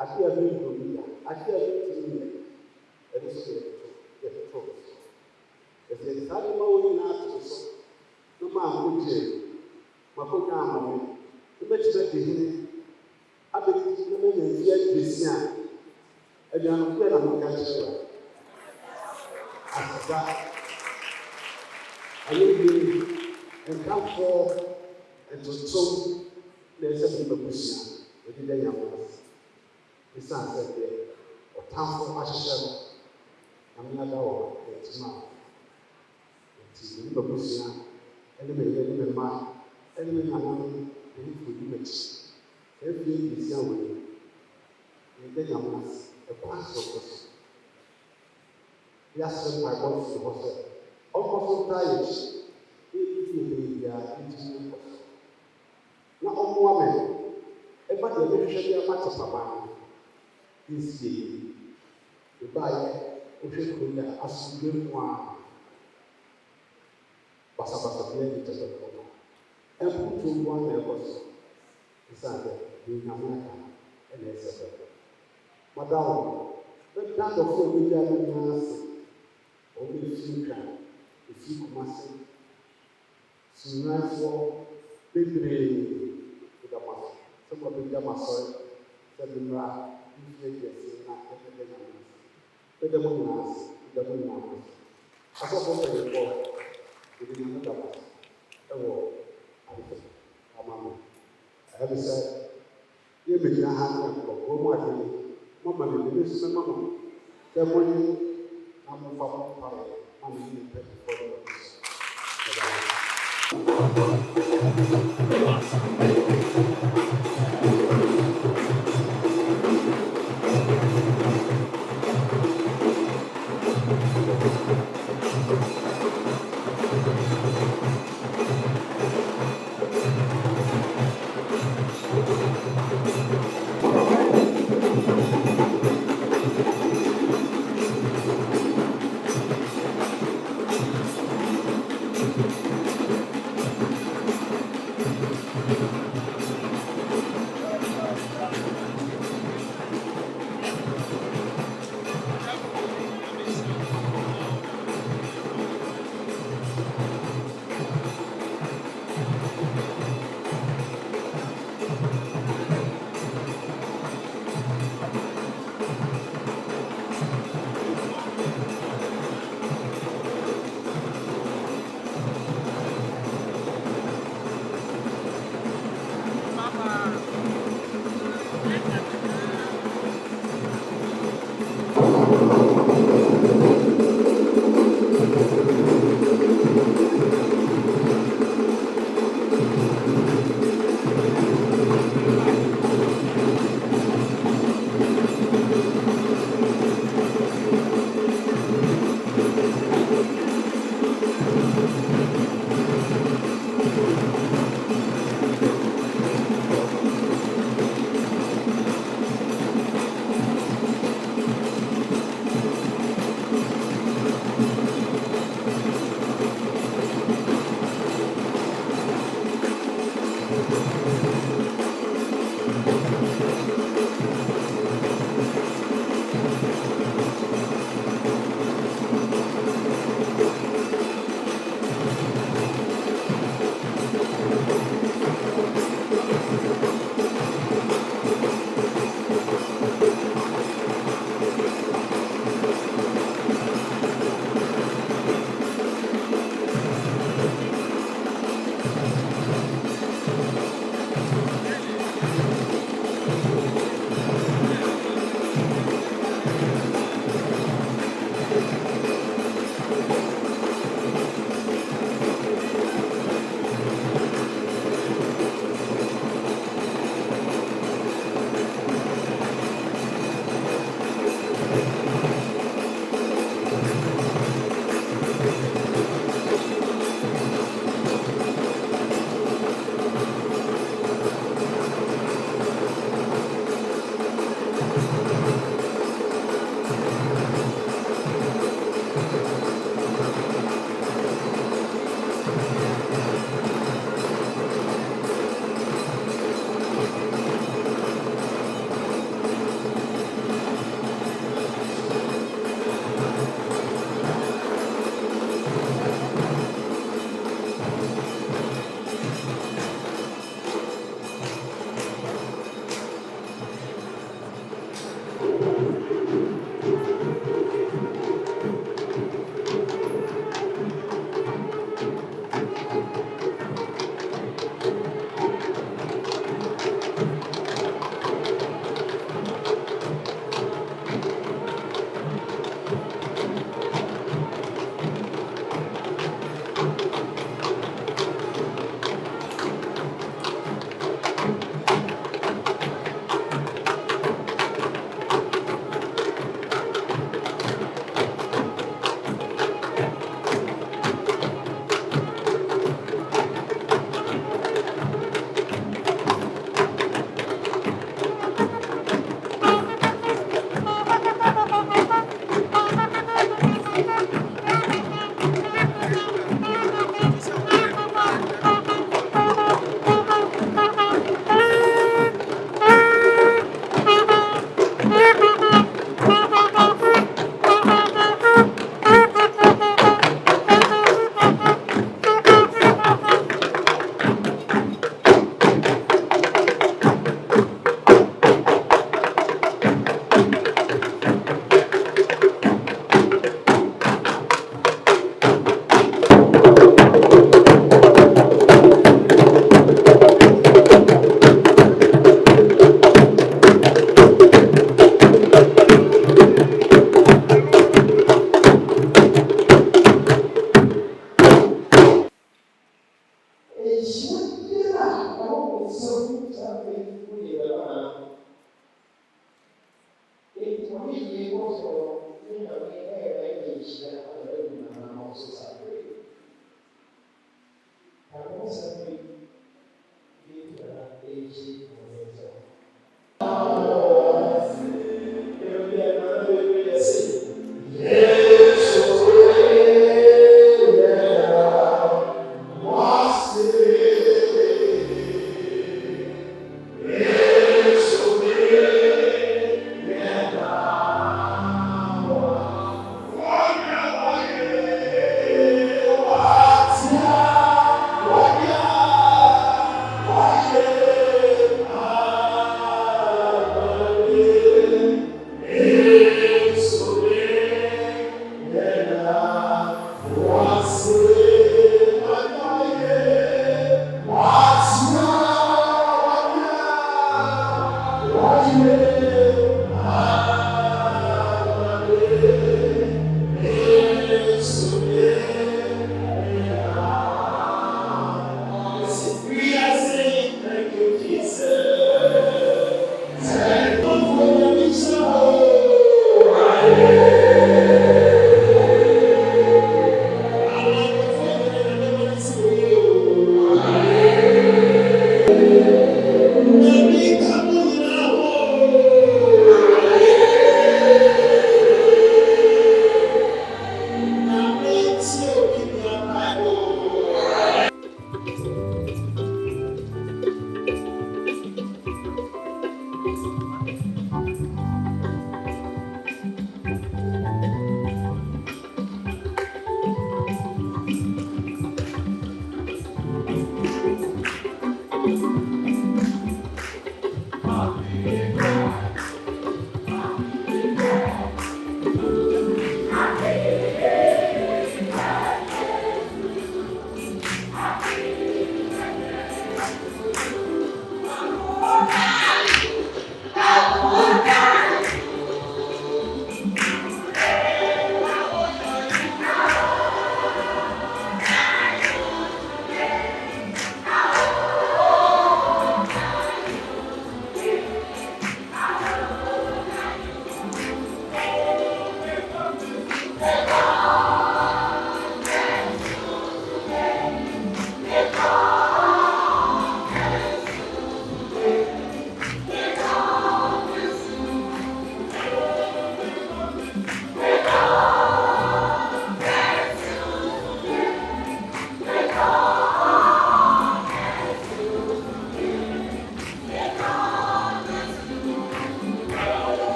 ade a bɛnhuro bi a ade a bɛntumi yɛ ɛde so yɛde to so ɛsɛ saa nneɛma wɔ nyinaa to so na maa nkogye makogya amame wobɛkyi bɛde hene abɛdi na manya mfie adwesi a aduanom bɛ na moka kyerɛ wa asesa ayɛwie nkamfoɔ ntontom na ɛsɛ mo babusua ɛde dɛ nyamo ase ɛsiane sɛ deɛ ɔtamfo ahyehyɛ no na meada wɔ ɛtim a nti me babusua ɛne me yɛ ne me mma ɛne me nananom ɛne fodi m'akyi ɛfie bɛsia wɔ ni ɛde nyamo ase ɛkwan sorokɔ so yasɛ mpaebɔ fi hɔ sɛ ɔkɔ so taa yɛ akyi ɛyɛ biara ɛntumi nkɔ so na ɔmmoa me ɛma deɛ mehwehwɛ de ama Tepamanhene no nsie yie ɛbaeɛ wohwɛ kurom a asomdwe nko a basabasa biara ne Tepamanhene no ɛmpotoɔ nko a na ɛkɔ so ɛsiane sɛ denyame aka ɛna ɛsɛ bɛbɛ mada wo bɛda dɔfoɔ bɛgya no nyinaa ase ɔmo efi nkwa efi Kumase sunyɛfoɔ bebree ɛda mo ase sɛ mo bɛgya mo asɔre sɛ mmira mfie aduasa na ɛbɛda nyame ase bɛda mo nyinaa ase bɛda mo nyinaa ase asɔfoɔ mpanyinfoɔ ɛde nyame da mo ase ɛwɔ adefo ama mo ɛyɛ sɛ yɛ mɛgyina ha no nkɔkɔɔ mu ade mama me bɛbɛ so mɛma mo sɛ mo ne na momfa mo mpaeɛ ma me ne mpanimfoɔ no wɔ so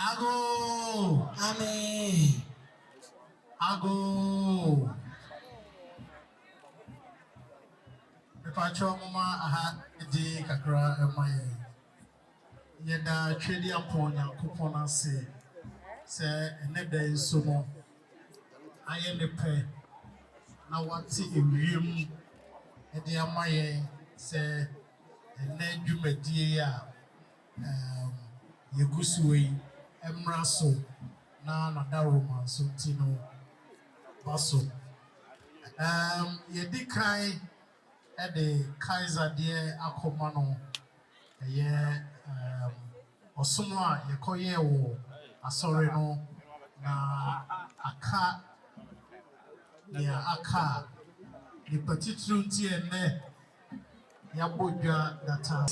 Ago, Amen. Ago. Pacho mama aha di kakra emaye. Yeda twedi apon Nyankopon ase. Se eneda nso no aye ne pe na wate ewiem ede amaye se ene dwumadie a yegusuwe emraso na nadaroma so tino baso yedikai ede kaiser de akoma no eye osomo a yekoye wo asore no na aka ya aka ni patitru nti ene yabodwa data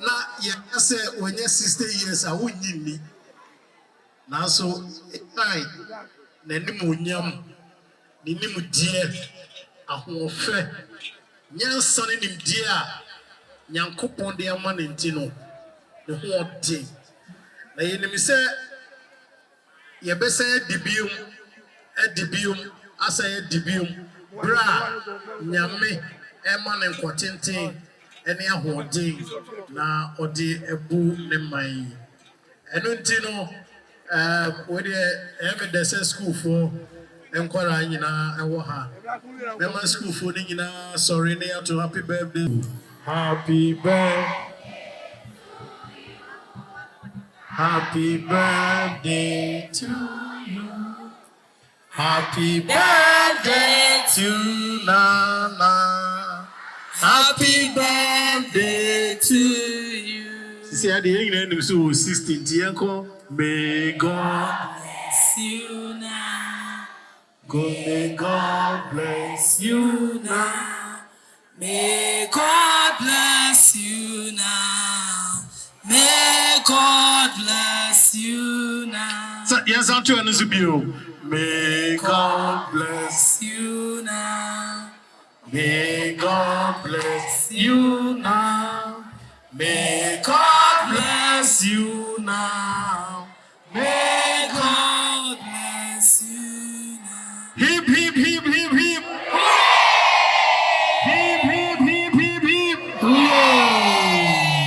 na yase onye 60 years a wonyini na so nai na nim onyam ni nim die ahofe nyansa ne nim die a Nyankopon de ama ne nti no ne ho ode na yenim se yebese edibium asa edibium bra nyame ema ne nkotenten ene ahode na ode ebu ne man eno nti no we de the school for enkwara nyina ewo ha na school for ni nyina sorry ne to happy birthday. Happy birthday to you. Happy birthday to Nana. Happy birthday to you. See, at the end of so 16, may God bless you now. May God bless you now. May God bless you now. May God bless you now. So, yes, I'm trying to be you. May God bless you now. May God bless you now. May God bless you now. May God bless you now. Hip, hip, hip, hip, hip. Hip, hip, hip, hip, hip.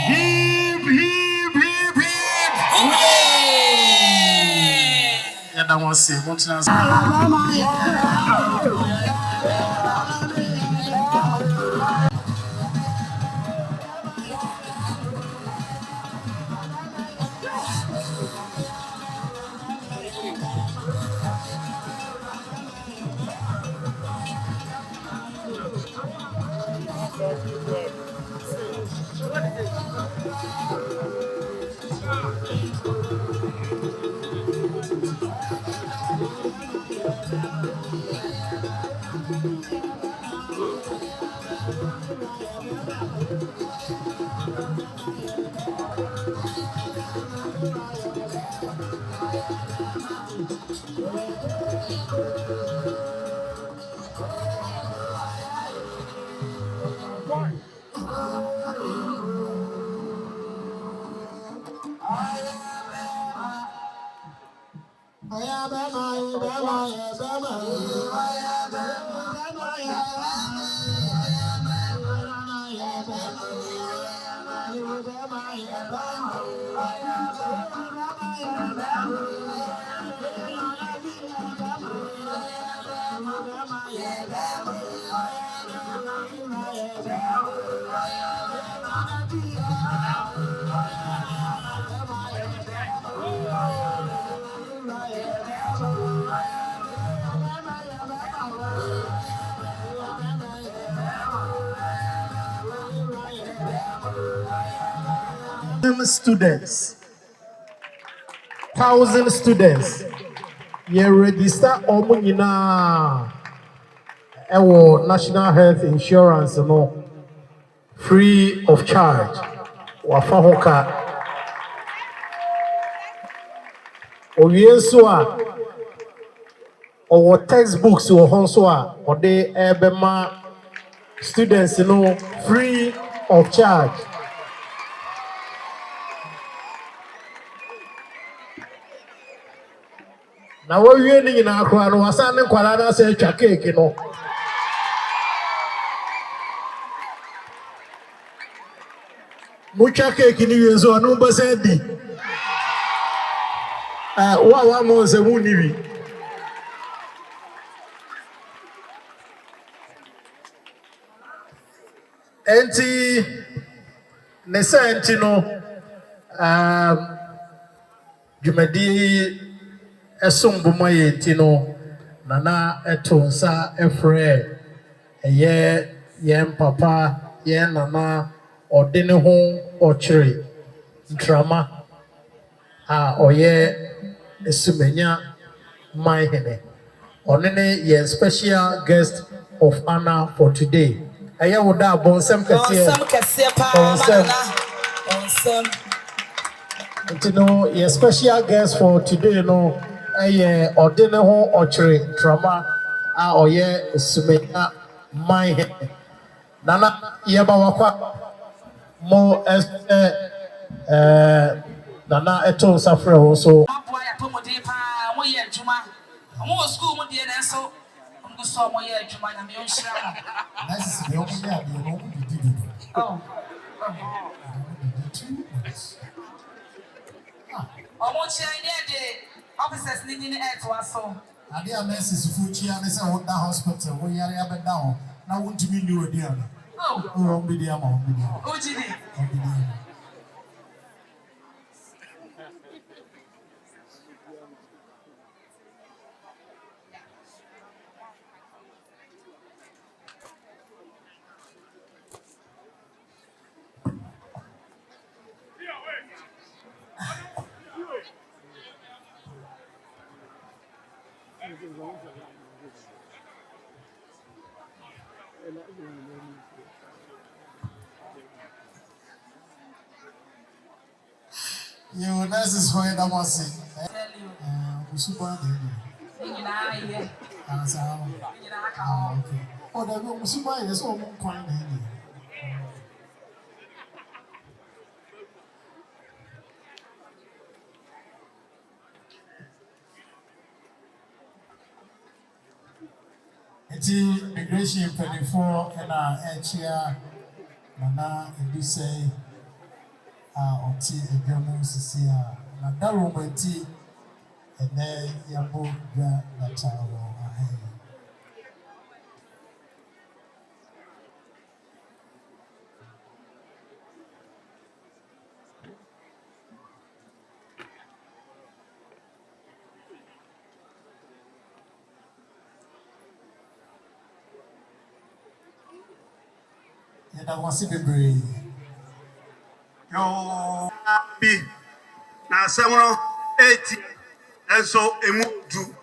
Hip, hip, hip, hip. Yeah, that one say. One chance. Students, 1,000 students, you register Omunina our National Health Insurance no free of charge. Wafahoka Oyensoa or textbooks or Honsoa or they Ebema students no free of charge. Now what you in our crowd was an inquiry say cake, you know. Mucha cake in you so no basedi. What was a moonibi? Enti Nessa Entino Jumadi Esum Bumaye Tino Nana Etonsa Efre Eye Yem Papa Yen Nana or Dineho or Cherry Drama Oye Esumenya Mahene Onene Yen special guest of honor for today. Aya woda bonsem kese bonsem you know, your special guest for today, no, ordinary home or drama, or ye sumenya my head. Nana Yabawaka more as Nana Eto Safra also. Officers needing air to us so. I dear Mrs. Fuchi and it's a hospital where you are down. Now want to be new again. Oh, be the amount. You nurses for the mercy. Super. Okay. Oh, the room super is all quite. It's immigration 24 and Chia Nana and say or tea a German Sia Nadaro tea and then Yabo Nataro. And I want to be brave. Yo, be now 780 and so a move to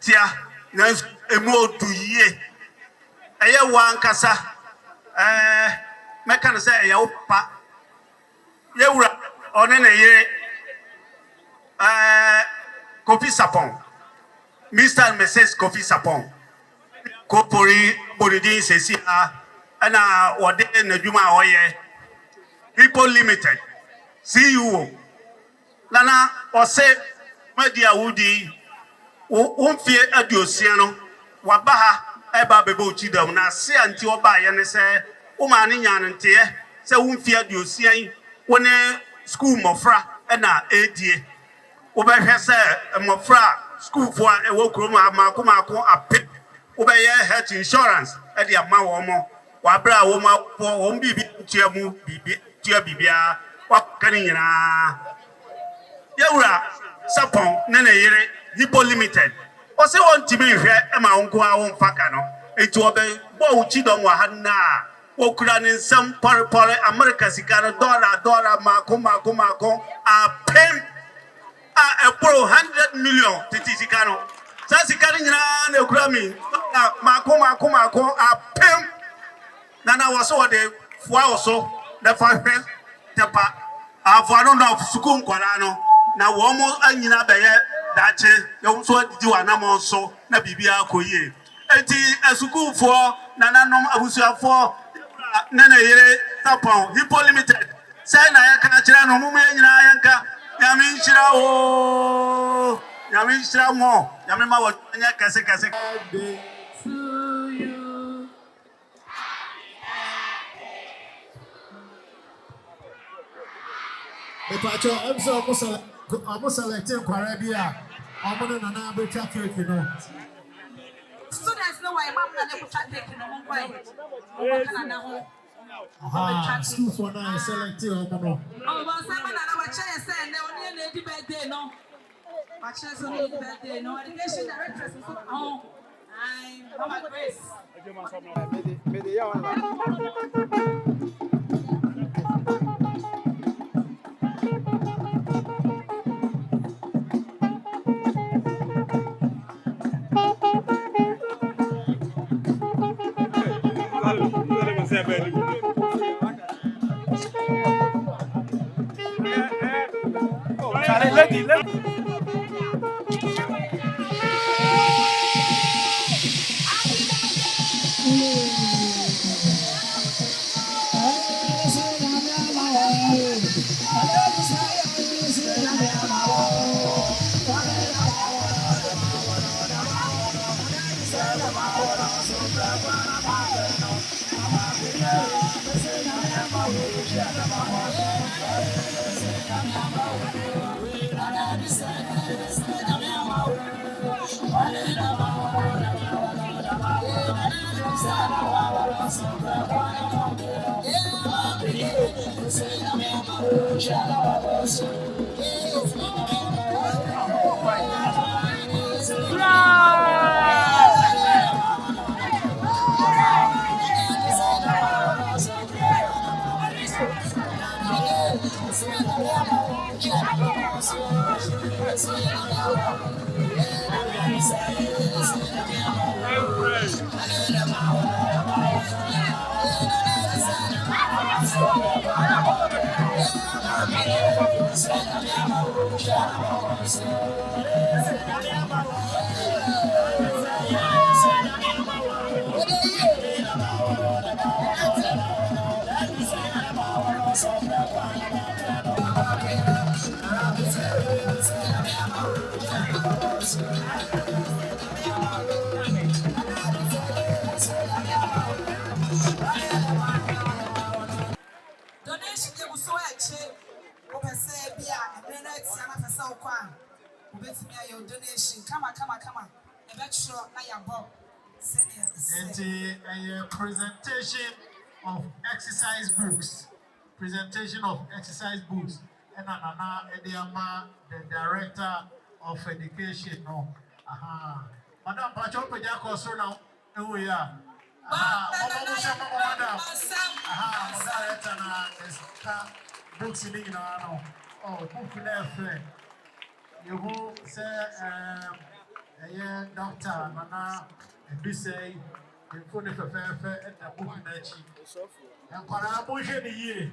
tia na emu odu yie eye wan kasa meka no say eye opa ye wura one na ye Kofi Sapon Mr. and Mrs. Kofi Sapon Kopori Bodidin sesi ana wode na dwuma oye People Limited CEO Nana ose media wudi womfie adiosia no wabaha eba bebe ochidam na se anti oba ye ne se uma ne nya nte se womfie adiosia yi wone school mofra na edie wobehwe se mofra school fo a ewo krom amako ape wobeye health insurance e de ama wo mo wabra wo ma wo bibi tuamu bibi tua bibia wakani nyina Yawura Sapon nene yere Hippo Limited. Ose won tibi hwe e ma wonko a won faka no. Enti obe bo uchidon wa hanna. Wo kura ne nsam pore America sika no dollar mako Ampem a pro 100 million titi sika no. Sa sika ni nyina na kura mi mako Ampem. Nana waso wode fua oso na fa hwe tepa afuano na suku nkwala no na wo mo anyina beye dache yo so didi wa na mo so na bibia akoyie enti asukufo na nanom abusuafo na yere Sapon Hippo Limited say na ya ka kira no mo anyina yanka yami nchira o yami nchira mo yami ma wo anya kase The patch of almost selecting Caribbean. I'm going to now be cake, you know. Students know why mom na never chat cake no mo kwai. School for now selecting I'm going Oh, but say man na wache say na oni na di birthday no. Wache so na di birthday no. Education director so oh. Mama Grace. a presentation of exercise books. Presentation of exercise books. And Anana Ediama, the Director of Education. No. Madam Pacho Pajako, so now, we are. Madam. Books in English. Oh, book in there. You will say, ɛyɛ doctor nana ebisɛi mfo ne fɛfɛɛfɛ ɛda book n'akyi nkwaraa mohwɛ ne yie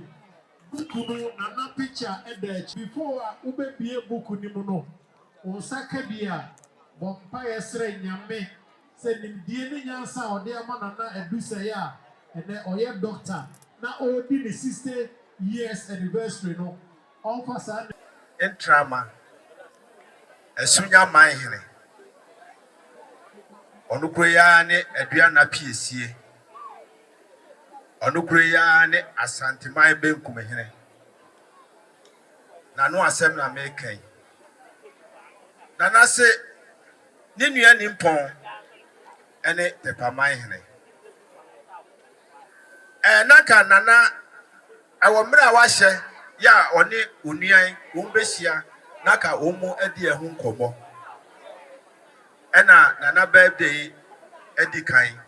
buku no nana picture ɛda akyi before a wobɛbie buku ne mu no wo nsa ka bi a bɔmpa yɛsrɛ nyame sɛ nimdie ne nyansa a ɔde ama nana ebisɛi a ɛnɛ ɔyɛ doctor na ɔredi ne 60 years anniversary no ɔmfa saa ntrama ɛsunya man hene ɔno ya ne aduana piesie ɔno ya ne asanteman benkum hene na no asɛm na mekan na na se ne nua nimpɔn ene Tepamanhene naka nana awɔ mmerɛ a wahyɛ ya ɔne onuan wɔn behia naka wɔn mu adi ɛho nkɔmmɔ ɛna nana birthday edi kan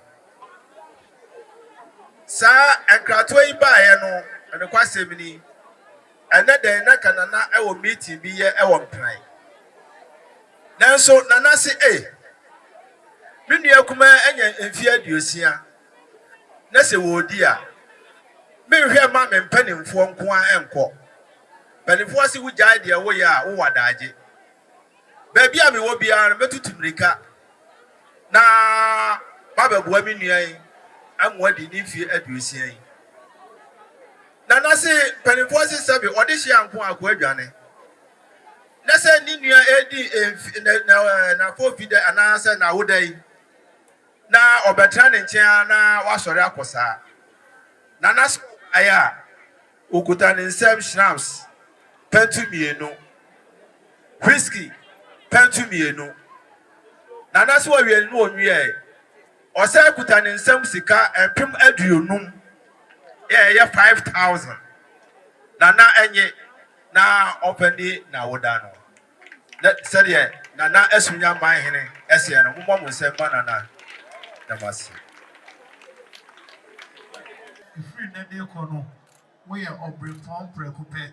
saa enkrato yi baeɛ no ɛne kwasɛm ni ɛnɛ dɛn na kanana ɛwɔ meeting bi yɛ ɛwɔ mpran nanso nana se me nua kuma ɛnya mfie aduosia na sɛ wɔdi a menhwɛ ma me mpanimfoɔ nko a ɛnkɔ mpanimfoɔ se wogyae deɛ woyɛ a wo wadagye baabi a mewɔ biara no mɛtutu mmirika na babɛboa me nua yi amoa di ne mfie aduosia yi nana se mpanimfoɔ se sɛbe ɔde hyia nko akɔ adwane na sɛ ne nua edi na fofi dɛ anaasɛ na woda yi na ɔbɛtena ne nkyɛn na wasɔre akɔsaa nana se aya okuta ne nsɛm shrams pentu mienu whisky pentu mienu nana se wɔwie no onwie ɔsɛ kuta ne nsɛm sika empem aduonum yɛ 5,000 nana enye na ɔpɛni na woda no sɛdeɛ nana asunya man hene ɛsɛ no mmɔ mo nsɛm ma nana namase ifiri na de kɔ no woyɛ ɔbrefɔn prɛko pɛ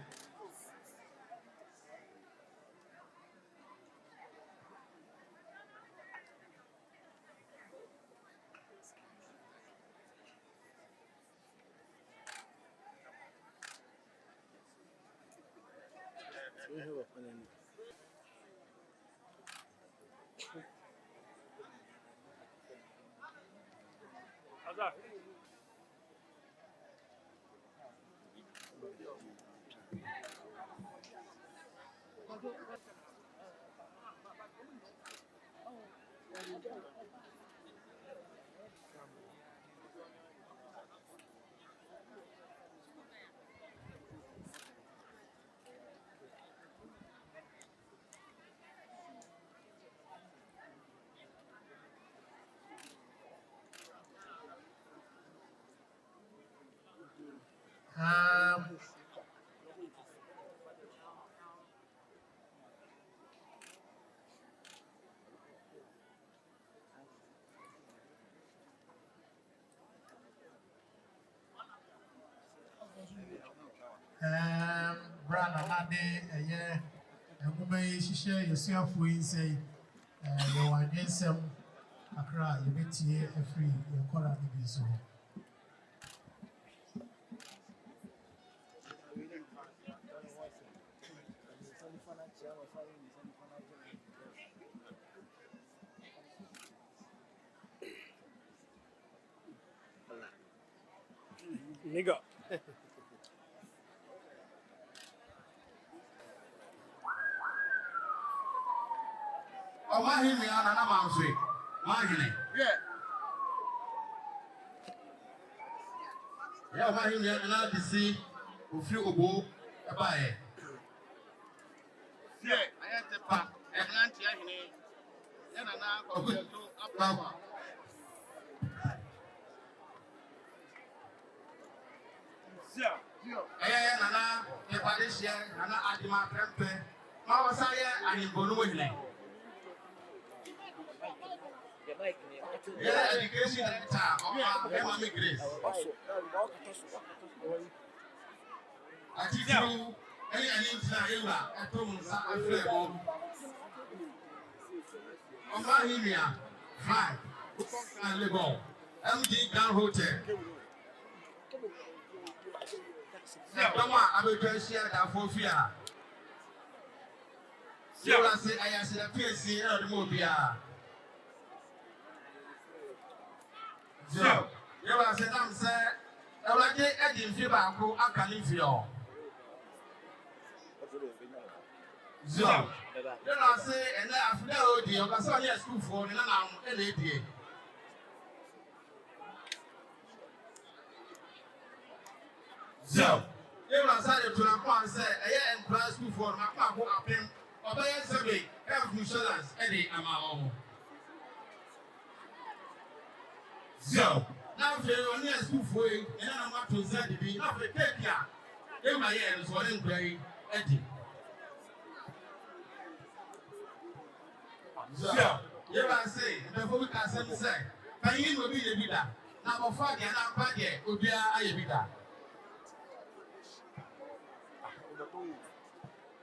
Brana Nade, a woman, she share yourself with say, you are against some Accra, you bet here a free, your color to be so. Nigga. Oh, my him, Anna Mamsey. Mahine. Yeah, my him, Anna DC, who flew a bow, a buyer. Yeah, I had the pack, and Nantiahine, and an hour to up. Nana, the Parishian, Nana Adima Trempe, Mawasaya, and in Bonuine. Yeah, education at town, Emma Grace. I teach you any Israel at home, Omahinia, 5, and Lego, MD Gun Hotel. Toma, I will just share that for fear. So I say, I said, a PSC or the movie. So, you are saying, I'm saying, I will get Eddie Fiba, who I can live here. So, then I say, and I've never deal, but so yes, school for and I'm a lady. So, you are saying to a say, I am class school for my papa, Ampem, or by a survey, health insurance, Eddie, and my own. So, now if you're on your school for you, and I'm not to say, you have to take care. In my ears, what in play, Eddie. So, you are saying, before we can say, Pain will be the bidder. Now, for the other party, will be a bidder.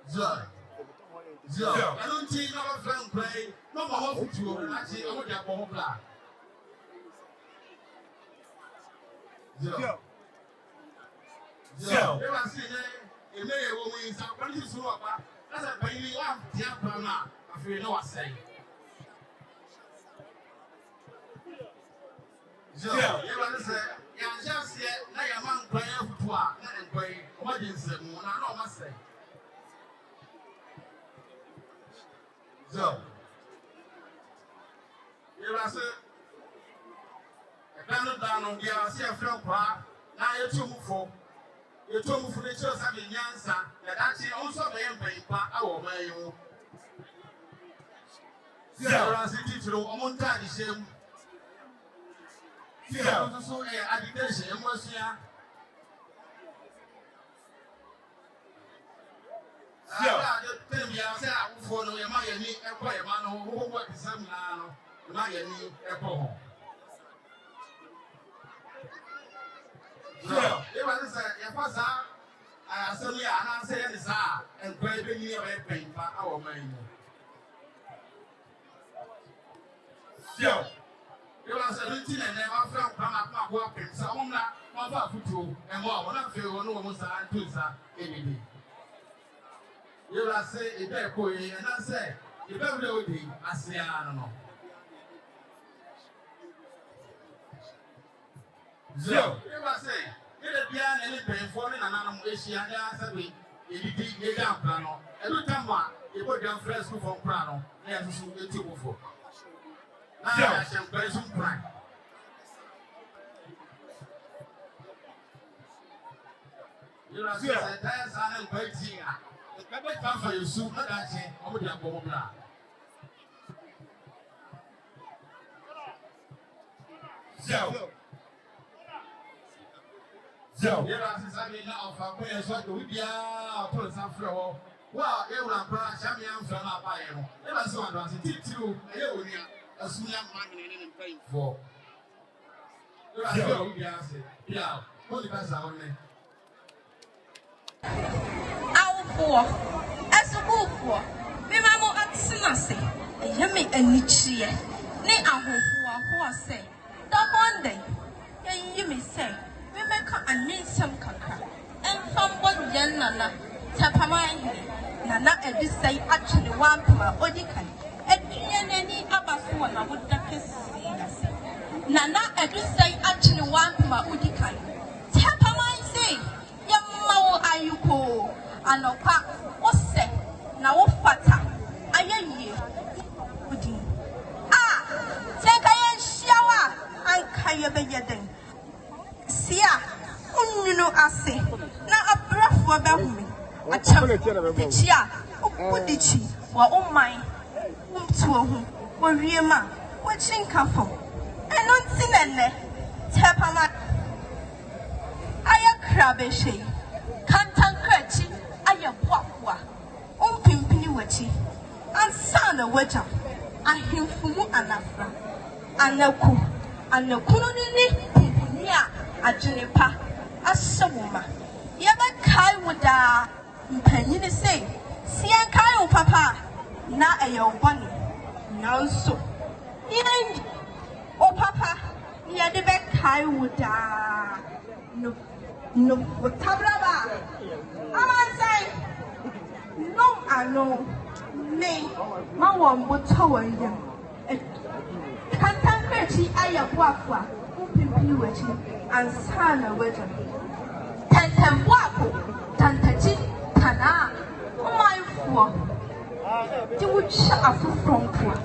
So, I don't think our friend play, no more hope to you, actually, I want your bomb black. So, you are saying, a woman is a bunch of swap, that's a pain you have, dear Brana, if you know what I say. So, you are saying, you just yet, now your man playing for and play, what is the moon? I know what I say. So, you are saying, a band down on the Asia from Prague, now you're too full. You told me for the church having Yansa, that actually also may pay our mail. There are cities to Omonta the same. Here also agitation was here. Tell me, I say, I will follow your Miami, a quiet man who works some Miami, a poem. So, it was a passer. I said, I say, and play me a pain for our man. So, it was a routine and never found come up working. So, I'm not one foot and more. When I feel one almost a tooth any day. You will say, if they're going, and I say, if everybody, I say, I don't know. So, you must say, get a piano and pay for an animal issue and answer me. If you did get down, Prano, every time you put down fresh from Prano, and to get you before. Now I shall play some prime. You know, that's an great singer. It's time for you soon, not that say, I'm with your bomb. So, here are the now of our players. What do we are? Put some floor. Well, you will have brought Shamian from our bio. Never saw us. It's true. A soon young man in paying for. Yeah, what the best are only. Our poor, as a wolf for. Remember at Sinase, a yummy and niche. Nay, I who are say. That one day, you may say. We make a need some caca, and from one young Nana, Tepamanhene, Nana, and this say actually one to my Odican, and any other one I would not see. Nana, and this say actually one to my Odican. Tepamanhene say, Yammo Ayuko, and no pack, what's say, now fata, aye, Udin. Ah, take a shower, and Kayabayadin. Sia, no, I say, now a breath for me. A champion, the chia, what did she, or oh my, to whom, where we are, what chin come from. And not sin and Tepamanhene. I a crabbe shade, can't uncratchy, I a wapwa, Pimpini watchy, and son of water, and him fumu anafra, and no cool, and no coolly, yeah. A junipa, a sawuma. Yaba kai would Penny say, see a kai papa, na a yo bunny. Nanso, yen o papa, near the back high would no tabraba. I'm saying, no, I know. Me, my one would tower you. Can't pretty aya wafwa, Pimpiwati, and Sana Wedding. Tantem wapo, Tantachi, Tana, my four. You would shut up from poor.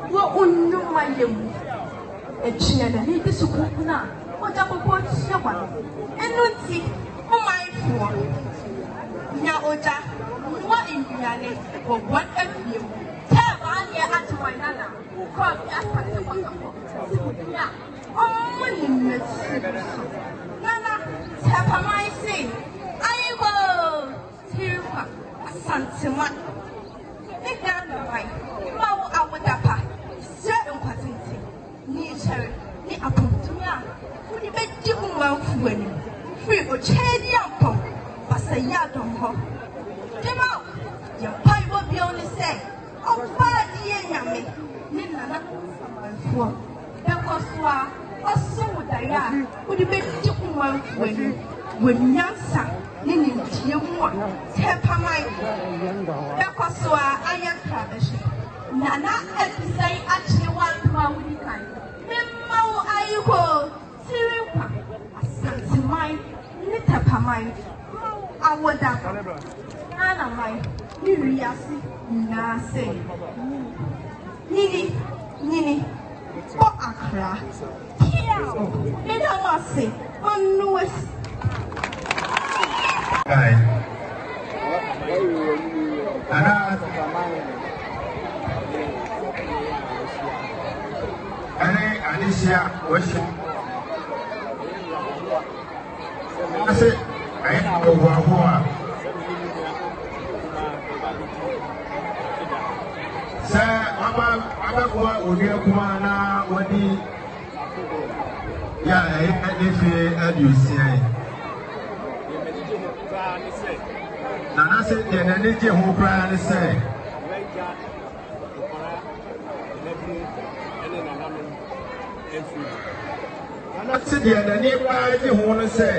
What would know my young? A chair and he disappointed now. What double board someone? And not see, my four. Now, Oja, what in Yanni, or what of you? Tell one year at my nana. Come, ask the wonderful. Yeah, only Miss Nana, Tepamanhene. I will hear a sentiment. Make down the right. How I would have certain quantity. Nature, the Ampem. Would you bet you well when free or chain young but say yard on her. Come out. Your pipe will be only say, oh, bad yammy. Nina, for Becoswa, or so would I would you bet you well when Yansa. Nini Tiamu, Tepamanhene, Becoswa, I am Travis. Nana, say actually one Mawukan. Memo, I go, Siripa, a sense mine, Tepamanhene. I would have Nana mine, Niriasi, Nase. Nini, what a crack. Here, let us say, on Louis. Alicia worship. I said, I am over. Sir, Abba, would you come on? What the yeah, you see. Nana said, the energy who cry and say, Nana said, the energy who want to say,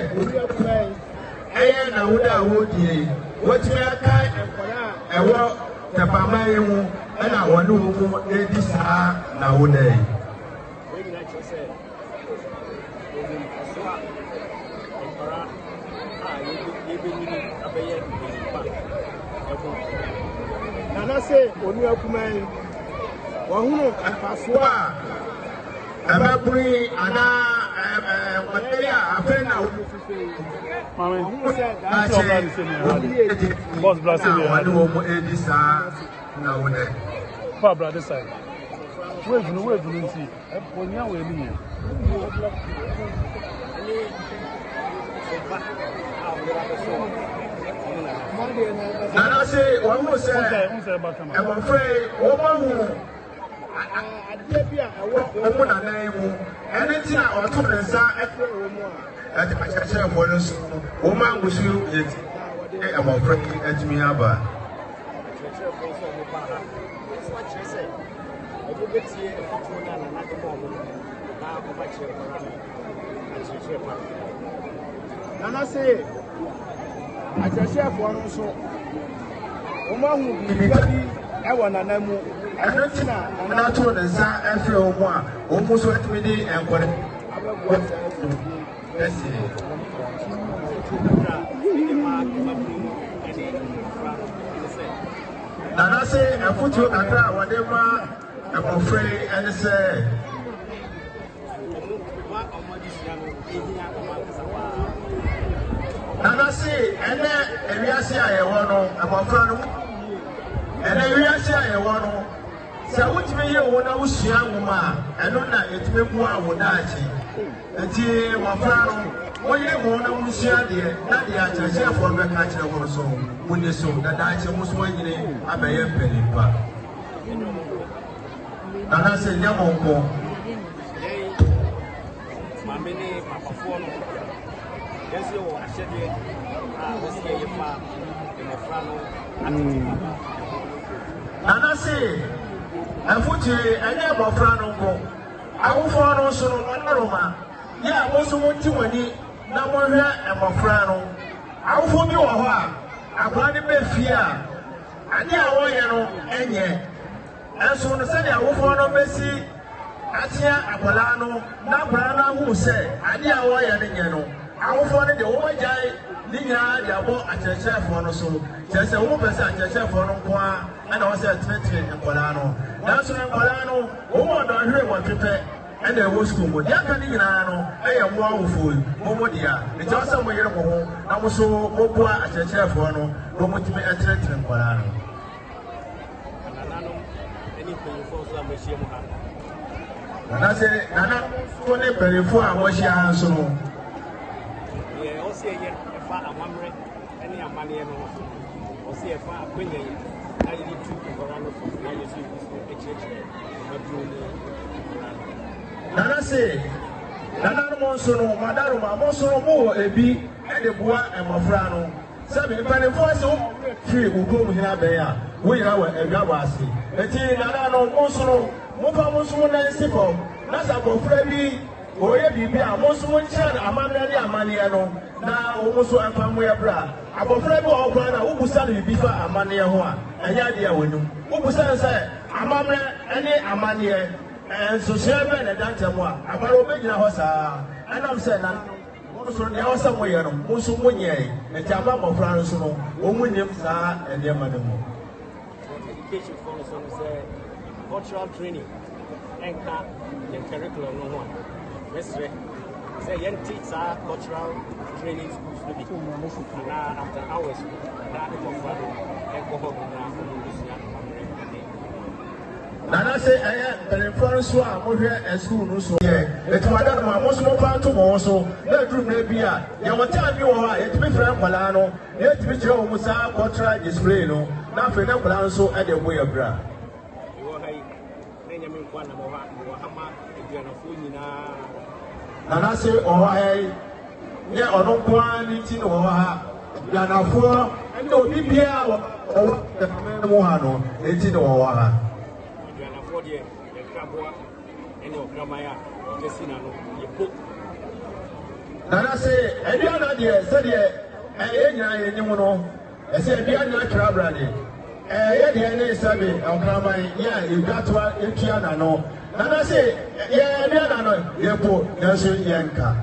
I know that would ye. What may I kind and what Tepamanhene and I want to move this nowadays. Nana say, when you are coming, Wahuno and Pasua, Ababri, Anna, Materia, Afena, Boss Blasphemy, I do this nowadays. Pabra, this side. Where's the way to see? When you are with me. Nana say, one more say, I'm afraid, woman, I put a name, anything I want to answer at the church for us. Woman, wish you it. I'm afraid at me about. Nana say, I just have one so. Woman who be ready, I want an animal. I don't know. I'm not told the Zan every one, almost what we did and what let's see. Nana say, I put you a crowd, whatever I'm afraid, and say. Nana say, and then we are saying, I want to, I'm a friend, and then we are saying, I want to. So, what me you want to see, and not it may go out with that. And see, my friend, when you want to see the not the actual for the catcher also, when you saw that I was waiting, I may have penny. Nana say, Yamonko. Mamene, Papa Fono. Yes, you are shedding. This year, your farm in the front. Nana say, afuti ene abofra no nko awofo no so no monaroma ya aboso monti wani na monhwe abofra no awofo bi wo ho a akwa ne be fie a ade a wo ye no enye enso no se de awofo no besi atia akwala no na akwala na hu se ade a wo ye ne nye no awofo no de wo jai ninya de abo akyerɛkyerɛfoɔ no so kyerɛ sɛ wo pɛ sɛ akyerɛkyerɛfoɔ no nko a ɛna wɔ sɛ tenetene nkɔlaa no nanso no nkɔlaa no wo mu ɔdɔnhwere wɔtwepɛ ɛna ɛwɔ sukuu mu deɛ aka ne nyinaa no ɛyɛ mmoa awofoɔ mo mo deɛ nti wɔ sɛ moyere mo ho na mo so moboa akyerɛkyerɛfoɔ no na ɔmotumi ɛtenetene nkɔlaa no nana sɛ nana so ne mpanyinfoɔ a wɔahyia ha nso no amamre any amane no o se fa akwenya yi na yi tu nkora no so na yi su echeche nana se nana no so no madaro ma mo so mo ebi e de boa emofra no se bi panefo se o free ugom hina ben a wo yira wa edwa ase eti nana no mo so no mo pa mo so na sifo na sa bofra bi oye bibi a mo so mo nkyere amamre ne amane no na wo so afamu ya bra abofra bi o kwa na wo busa no bibi fa amane ho a enya de a wonum wo busa nse amamre ene amane so shebe na dantem a abara obegyina ho saa anam se na wo so ne ho sa mo ye no mo so mo nye enti aba abofra no so no wo mu nim saa ene ma no mo education for so say cultural training enka the curriculum no ho Mestre, say young teachers are cultural training schools to be. And after hours, that is what alcohol Nana say, I am the influence of a school. No, so it's my dad, my most part to also. Let room may be a young time you are, it be Frank Malano, yet to be Joe Musa, cultural display, no, nothing else so at the way of bra. Nana say, oh, I, yeah, or no one, it's in Oha, Yanafo, and no BPA or the Mohano, it's in Oha. Yanafo, the Crabwa, and your Gramaya, Jessina, you put. Nana say, and the other dear, said ye, and anyone, I said, be a natural brandy. Yeah, the NHIS survey, and Gramay, yeah, you got to in Kiana, no. Nana say, yeah, no, you put Nelson Yanka.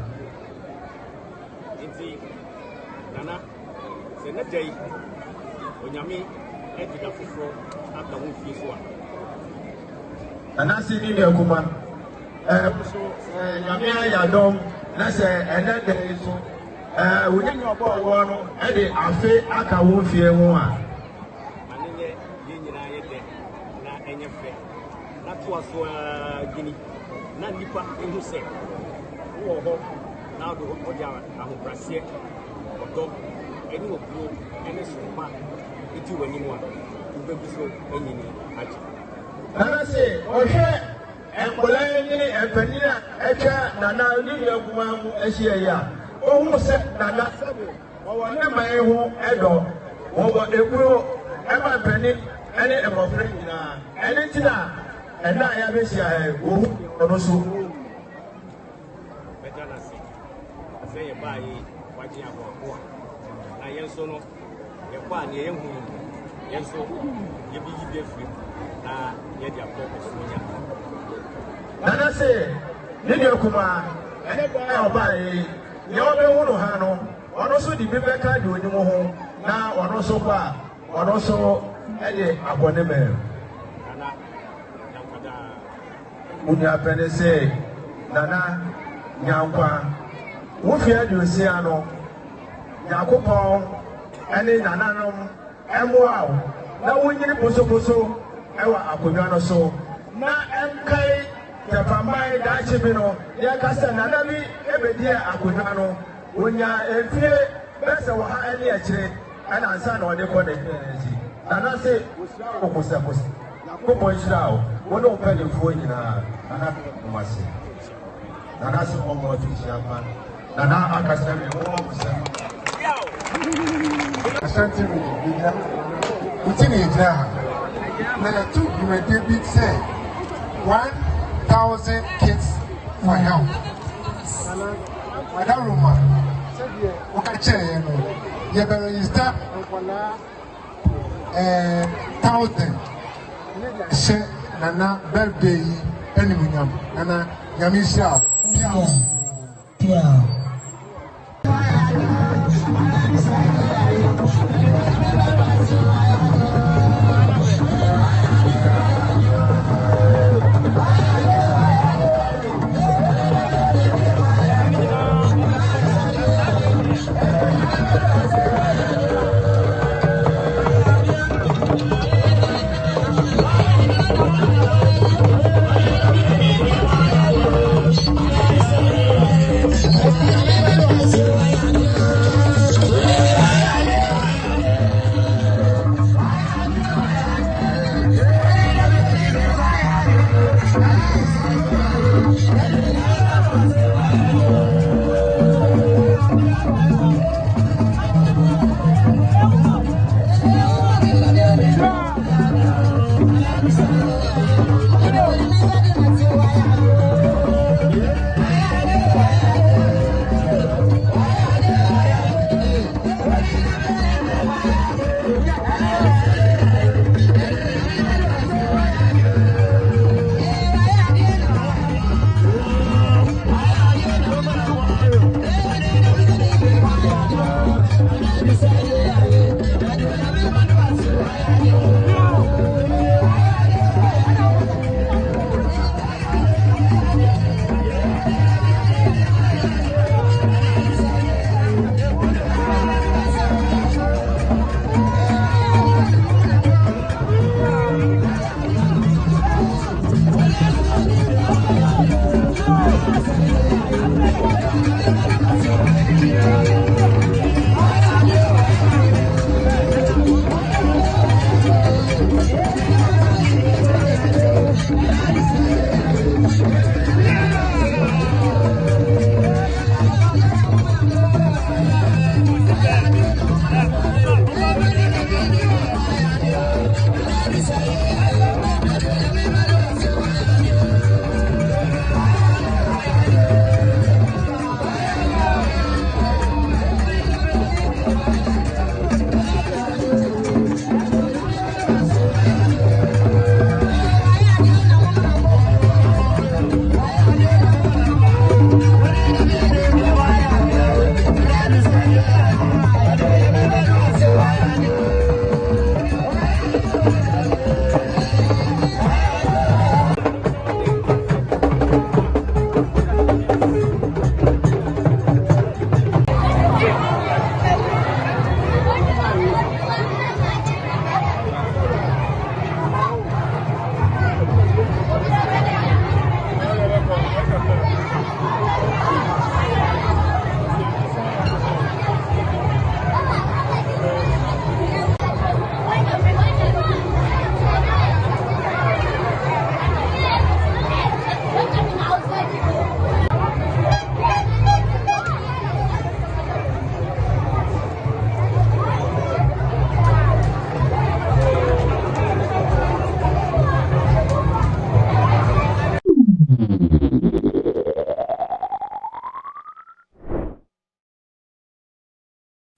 Indeed, Nana, say that day, when Yami entered the floor after one feast one. And I see the Kuma. Yami Yadom, that's and that day so. We didn't know about one, and the affair Aka won't fear one. Was Guinea, not Nipa in who said, oh, now the Oja and Brassier, or dog, any of you, any smart, it you anyone, you will be so any. And I say, okay, and Polani and Penina, Echa, Nana, Lilia Guam, Esia, oh, said Nana, or never a home, Edo, over a pro, Emma Penny, any of my friend, anything. And I have a share, also. Better than say, buy what you have. I am so no, a one year, yes, so you be free. Yet your purpose. And I say, Lydia Kuma, and a boy or buy your own Hano, or also the Rebecca doing the home, now or also bar, or also Eddie Aboneme. Unya pene say Nana Nyankwa Wofia do say ano Yakopon ene Nana nom emwa na wonyini poso ewa akonwa no so na enkai Tepamanhene da chibi no ya kasa Nana bi ebedi akonwa no wonya efie bese wo ha ene akire ana ansa na ode ko de ezi Nana say okosa Kopo Israel, one of the four in a Masi. Nana is almost Shaman. Nana Akasami, Ashanti, Utini, Now, two, you may be say 1,000 kids for help. Madam Roma, okay, chair, you better register 1,000. Say, Nana, birthday, anyway, Nana, Yamisha. Yeah.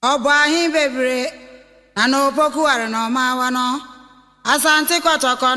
Obahi bebre na no poku are no ma wa no asante kotoko no